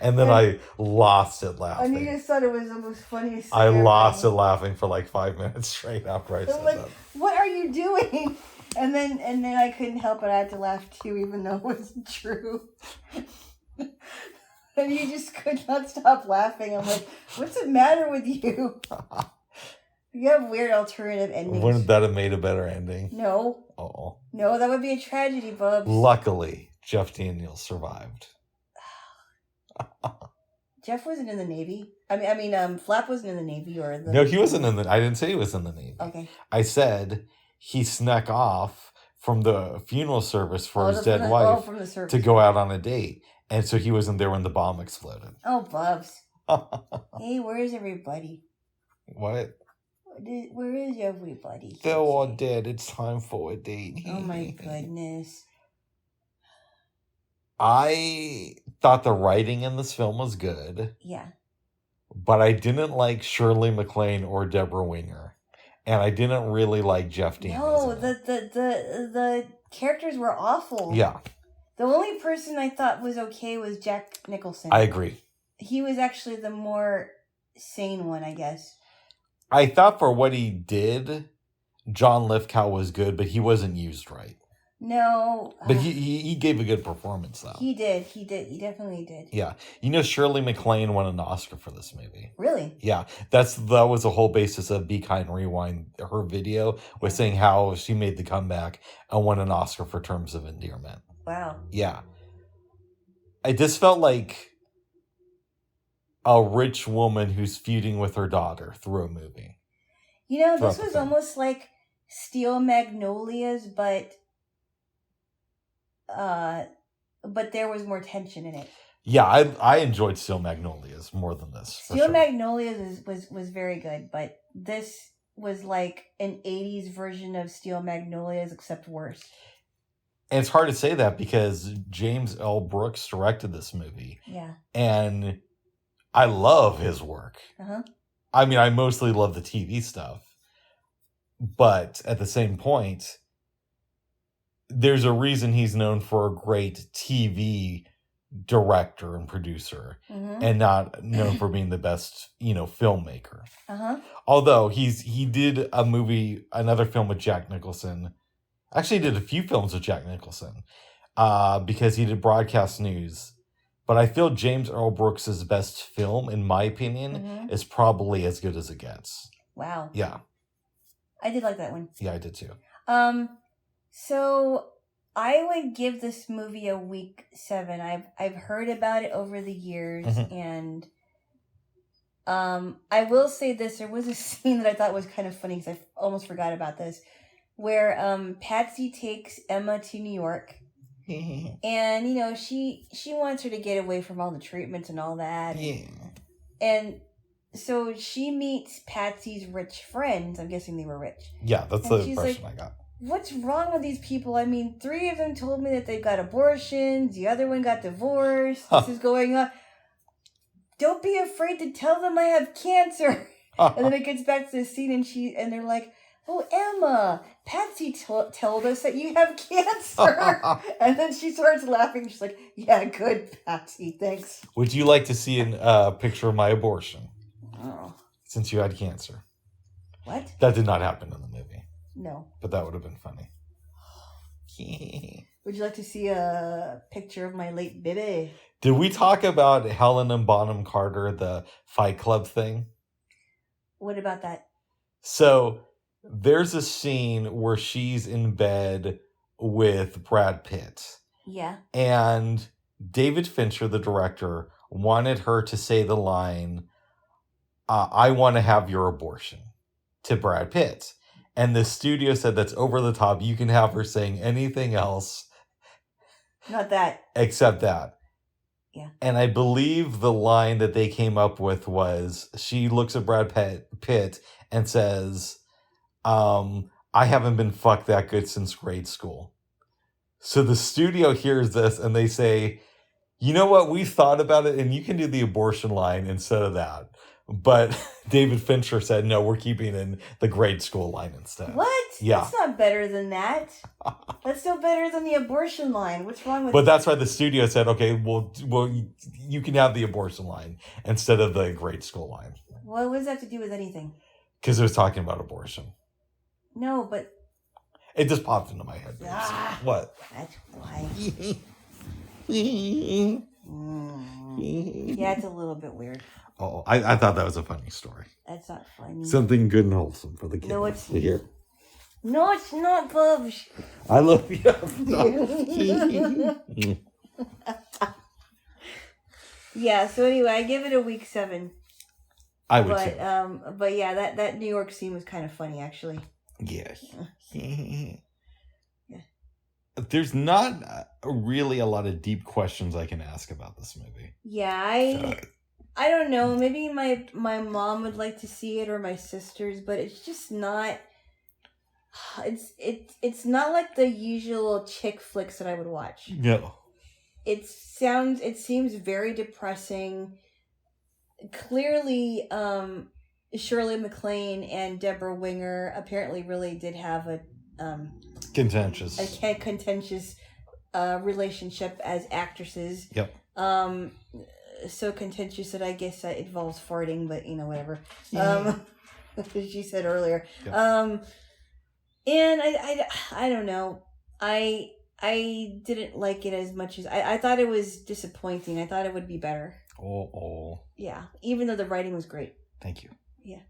And then I lost it laughing. And you just thought it was the most funniest thing I ever. lost it laughing for like 5 minutes straight after I said that. What are you doing? And then I couldn't help it. I had to laugh too, even though it wasn't true. And you just could not stop laughing. I'm like, what's the matter with you? You have weird alternative endings. Wouldn't that have made a better ending? No. Oh. No, that would be a tragedy, Bubs. Luckily, Jeff Daniels survived. Jeff wasn't in the Navy. I mean, Flap wasn't in the Navy or the... No, he wasn't in the... I didn't say he was in the Navy. Okay. I said he snuck off from the funeral service for his dead wife from the service. to go out on a date. And so he wasn't there when the bomb exploded. Oh, Bubs. Hey, where is everybody? What? Where is everybody? They're all dead. It's time for a date. Oh, my goodness. I thought the writing in this film was good. Yeah. But I didn't like Shirley MacLaine or Deborah Winger. And I didn't really like Jeff Daniels. No, the characters were awful. Yeah. The only person I thought was okay was Jack Nicholson. I agree. He was actually the more sane one, I guess. I thought for what he did, John Lithgow was good, but he wasn't used right. No. But he gave a good performance, though. He did. He definitely did. Yeah. Shirley MacLaine won an Oscar for this movie. Really? Yeah. That was the whole basis of Be Kind Rewind. Her video was saying how she made the comeback and won an Oscar for Terms of Endearment. Wow. Yeah. I just felt like a rich woman who's feuding with her daughter through a movie. This was almost like Steel Magnolias, but there was more tension in it. Yeah, I enjoyed Steel Magnolias more than this. Steel Magnolias was very good, but this was like an 80s version of Steel Magnolias, except worse. And it's hard to say that because James L. Brooks directed this movie. Yeah. And I love his work. Uh-huh. I mean, I mostly love the TV stuff. But at the same point, there's a reason he's known for a great TV director and producer, and not known for being the best, filmmaker. Uh-huh. Although he did another film with Jack Nicholson. Actually, he did a few films with Jack Nicholson because he did Broadcast News. But I feel James Earl Brooks' best film, in my opinion, is probably As Good as It Gets. Wow. Yeah. I did like that one. Yeah, I did too. So I would give this movie a week 7. I've heard about it over the years, and I will say this: there was a scene that I thought was kind of funny because I almost forgot about this, where Patsy takes Emma to New York, and she wants her to get away from all the treatments and all that. Yeah. And so she meets Patsy's rich friends. I'm guessing they were rich. Yeah, that's and the impression I got. What's wrong with these people? I mean, 3 of them told me that they got abortions. The other one got divorced. This is going on. Don't be afraid to tell them I have cancer. And then it gets back to the scene and they're like, oh, Emma, Patsy told us that you have cancer. And then she starts laughing. She's like, yeah, good, Patsy. Thanks. Would you like to see a picture of my abortion? Oh. Since you had cancer. What? That did not happen in the movie. No. But that would have been funny. Would you like to see a picture of my late baby? Did we talk about Helen and Bonham Carter, the Fight Club thing? What about that? So there's a scene where she's in bed with Brad Pitt. Yeah. And David Fincher, the director, wanted her to say the line, I want to have your abortion, to Brad Pitt. And the studio said that's over the top. You can have her saying anything else Not that. except that. Yeah. And I believe the line that they came up with was she looks at Brad Pitt and says, I haven't been fucked that good since grade school. So the studio hears this and they say, you know what? We thought about it and you can do the abortion line instead of that. But David Fincher said, no, we're keeping in the grade school line instead. What? Yeah. That's not better than that. That's still better than the abortion line. What's wrong with But that's why the studio said, okay, well, you can have the abortion line instead of the grade school line. What does that have to do with anything? Because it was talking about abortion. No, but... It just popped into my head. Ah, What? that's why. Yeah, Yeah, it's a little bit weird. Oh, I thought that was a funny story. That's not funny. Something good and wholesome for the kids. No, it's... Here. No, it's not, Bubs. I love you. Yeah, so anyway, I give it a week 7. I would too. But yeah, that New York scene was kind of funny, actually. Yeah. Yeah. There's not really a lot of deep questions I can ask about this movie. Yeah, I don't know. Maybe my mom would like to see it, or my sisters, but it's just not. It's not like the usual chick flicks that I would watch. No. It seems very depressing. Clearly, Shirley MacLaine and Deborah Winger apparently really did have a contentious relationship as actresses. Yep. So contentious that I guess that involves farting, but whatever. Yeah. As she said earlier. Yep. And I don't know. I didn't like it as much as I thought it was disappointing. I thought it would be better. Oh. Yeah. Even though the writing was great. Thank you. Yeah.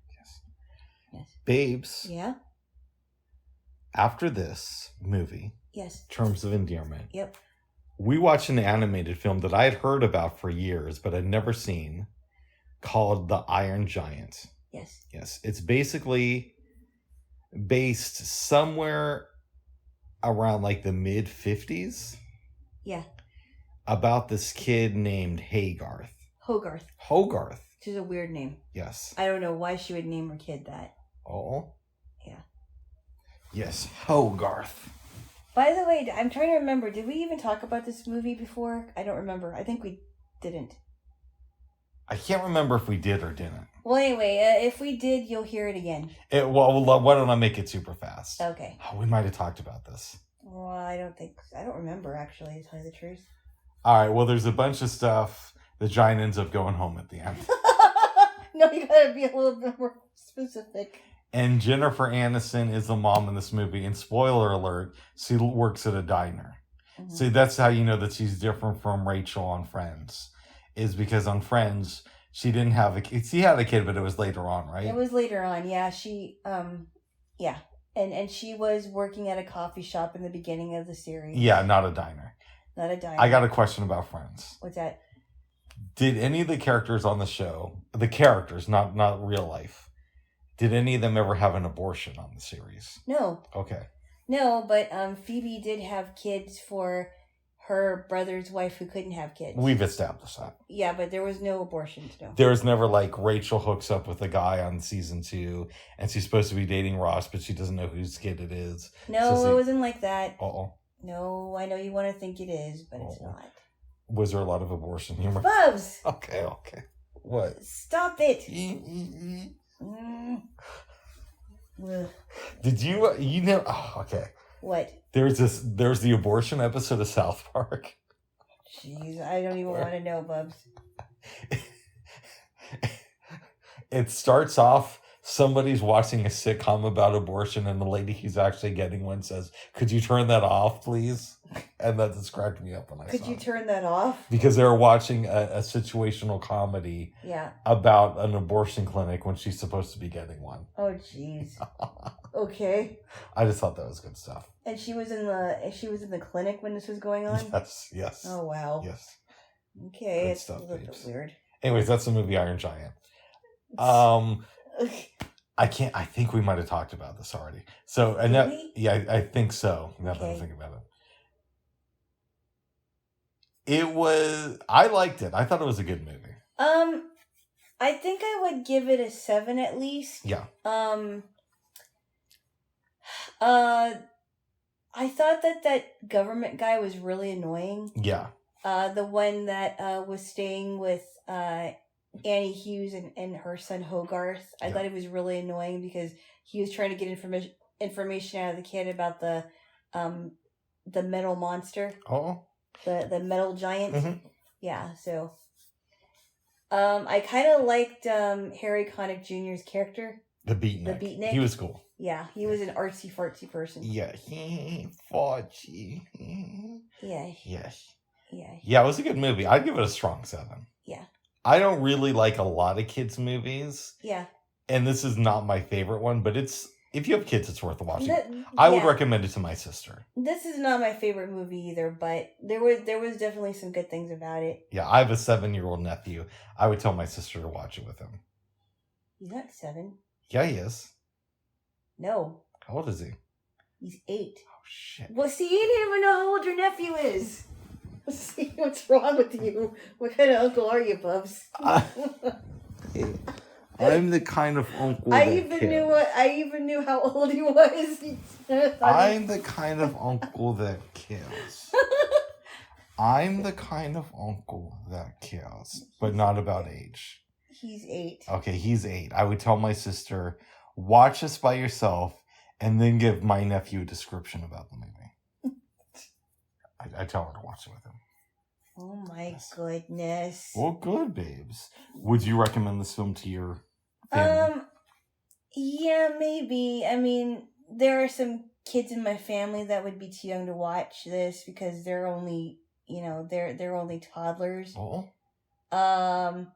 Yes. Babes. Yeah. After this movie, Yes. Terms of Endearment. Yep. We watched an animated film that I had heard about for years, but I'd never seen, called The Iron Giant. Yes. Yes. It's basically based somewhere around like the mid 50s. Yeah. About this kid named Hogarth. Hogarth. Which is a weird name. Yes. I don't know why she would name her kid that. Oh. Yeah. Yes, Hogarth. By the way, I'm trying to remember. Did we even talk about this movie before? I don't remember. I think we didn't. I can't remember if we did or didn't. Well, anyway, if we did, you'll hear it again. Well, why don't I make it super fast? Okay. Oh, we might have talked about this. Well, I don't remember, actually, to tell you the truth. All right, well, there's a bunch of stuff. The giant ends up going home at the end. No, you gotta be a little bit more specific. And Jennifer Aniston is the mom in this movie. And spoiler alert, she works at a diner. Mm-hmm. See, that's how you know that she's different from Rachel on Friends. Is because on Friends, she didn't have a kid. She had a kid, but it was later on, right? It was later on, yeah. She, yeah. And she was working at a coffee shop in the beginning of the series. Yeah, not a diner. Not a diner. I got a question about Friends. What's that? Did any of the characters on the show, the characters, not real life, did any of them ever have an abortion on the series? No. Okay. No, but Phoebe did have kids for her brother's wife who couldn't have kids. We've established that. Yeah, but there was no abortions, no. There was never like Rachel hooks up with a guy on season 2 and she's supposed to be dating Ross, but she doesn't know whose kid it is. No, So it wasn't like that. Uh-oh. No, I know you want to think it is, but it's not. Was there a lot of abortion humor? Bubs! Okay. What? Stop it! Did you know? Oh, okay. What? There's the abortion episode of South Park. Jeez, I don't even want to know, Bubs. It starts off, somebody's watching a sitcom about abortion and the lady who's actually getting one says, "Could you turn that off, please?" And that just cracked me up when I saw it. Could you turn that off? Because they were watching a situational comedy Yeah. about an abortion clinic when she's supposed to be getting one. Oh, jeez. Okay. I just thought that was good stuff. And she was in the clinic when this was going on? Yes. Oh, wow. Yes. Okay, Good it's stuff, a little babes. bit weird. Anyways, that's the movie Iron Giant. I can't. I think we might have talked about this already. So, and Did that, we? yeah, I think so. Now that I Okay. think about it, it was. I liked it. I thought it was a good movie. I think I would give it a 7 at least. Yeah. I thought that government guy was really annoying. Yeah. The one that was staying with Annie Hughes and her son Hogarth. I thought it was really annoying because he was trying to get information out of the kid about the metal monster. Oh. The metal giant. Mm-hmm. Yeah, so I kind of liked Harry Connick Jr.'s character. The Beatnik. He was cool. Yeah, he was an artsy fartsy person. Yeah, fartsy. Yeah. Yes. Yeah. Yeah, it was a good movie. I'd give it a strong 7. Yeah. I don't really like a lot of kids' movies. Yeah. And this is not my favorite one, but if you have kids, it's worth watching. I would recommend it to my sister. This is not my favorite movie either, but there was definitely some good things about it. Yeah, I have a 7-year-old nephew. I would tell my sister to watch it with him. He's not 7. Yeah, he is. No. How old is he? He's 8. Oh, shit. Well, see, you didn't even know how old your nephew is. See, what's wrong with you? What kind of uncle are you, Bubs? I'm the kind of uncle I even knew how old he was. I'm the kind of uncle that cares. I'm the kind of uncle that cares, but not about age. He's 8. Okay, he's 8. I would tell my sister, watch this by yourself, and then give my nephew a description about the movie. I tell her to watch it with him. Oh my goodness. Well, good, babes. Would you recommend this film to your family? Yeah, maybe. I mean, there are some kids in my family that would be too young to watch this because they're only, they're only toddlers. Oh. I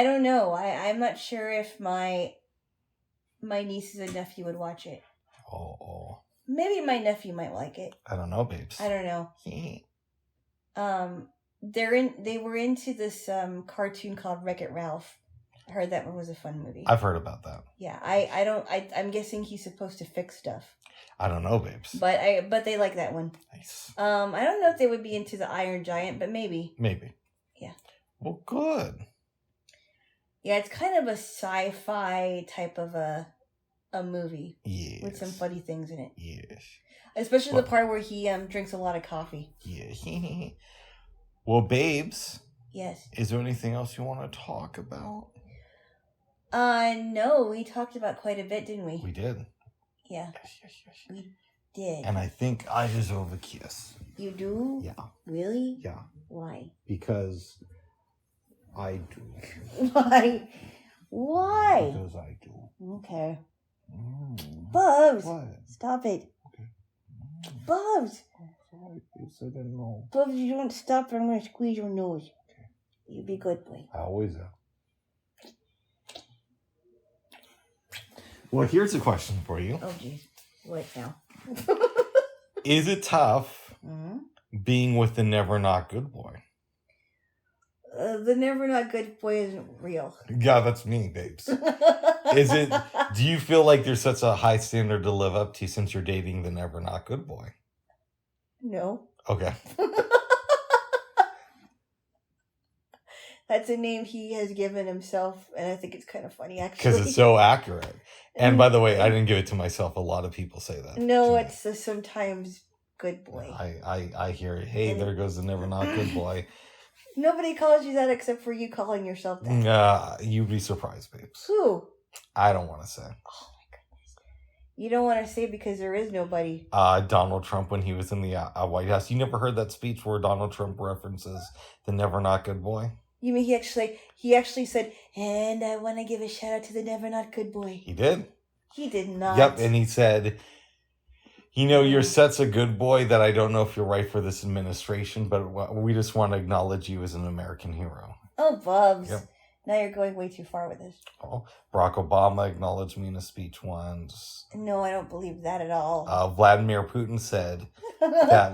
don't know. I'm not sure if my nieces and nephew would watch it. Oh. Maybe my nephew might like it. I don't know, babes. I don't know. They were into this cartoon called Wreck-It Ralph. I heard that one was a fun movie. I've heard about that. Yeah, I'm guessing he's supposed to fix stuff. I don't know, babes. But they like that one. Nice. I don't know if they would be into the Iron Giant, but maybe. Maybe. Yeah. Well, good. Yeah, it's kind of a sci-fi type of a movie. Yes. With some funny things in it. Yes. Especially the part where he drinks a lot of coffee. Yeah. Well, babes. Yes. Is there anything else you want to talk about? No, we talked about quite a bit, didn't we? We did. Yeah. Yes. We did. And I think I deserve a kiss. You do? Yeah. Really? Yeah. Why? Because I do. Why? Why? Because I do. Okay. Bubs! What? Stop it. Okay. Bubs! Sorry, you said I know. Bubs, you don't stop or I'm going to squeeze your nose. Okay. You be good boy. I always am. Well, here's a question for you. Oh, jeez. What now? Is it tough Mm-hmm. being with the never not good boy? The never not good boy isn't real. Yeah, that's me, babes. Is it? Do you feel like there's such a high standard to live up to since you're dating the never not good boy? No. Okay. That's a name he has given himself, and I think it's kind of funny, actually. Because it's so accurate. And by the way, I didn't give it to myself. A lot of people say that. No, it's the sometimes good boy. I hear it. Hey, there goes the never not good boy. Nobody calls you that except for you calling yourself that. You'd be surprised, babes. Who? I don't want to say. Oh my goodness. You don't want to say because there is nobody. Donald Trump when he was in the White House. You never heard that speech where Donald Trump references the never not good boy? You mean he actually said, and I want to give a shout out to the never not good boy. He did. He did not. Yep, and he said, you're such a good boy that I don't know if you're right for this administration, but we just want to acknowledge you as an American hero. Oh, Bubs. Yep. Now you're going way too far with this. Oh, Barack Obama acknowledged me in a speech once. No, I don't believe that at all. Vladimir Putin said that,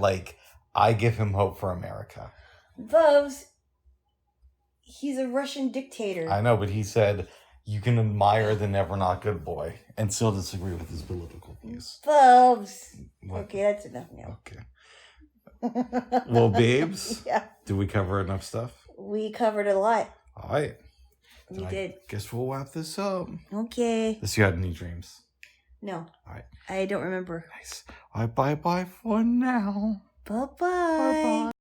I give him hope for America. Bubs, he's a Russian dictator. I know, but he said, You can admire the never not good boy and still disagree with his political views. Bubs. What? Okay, that's enough now. Okay. Well, babes, Yeah. did we cover enough stuff? We covered a lot. All right. We I did. guess we'll wrap this up. Okay. Does you had any dreams? No. All right. I don't remember. Nice. All right, bye-bye for now. Bye-bye. Bye-bye.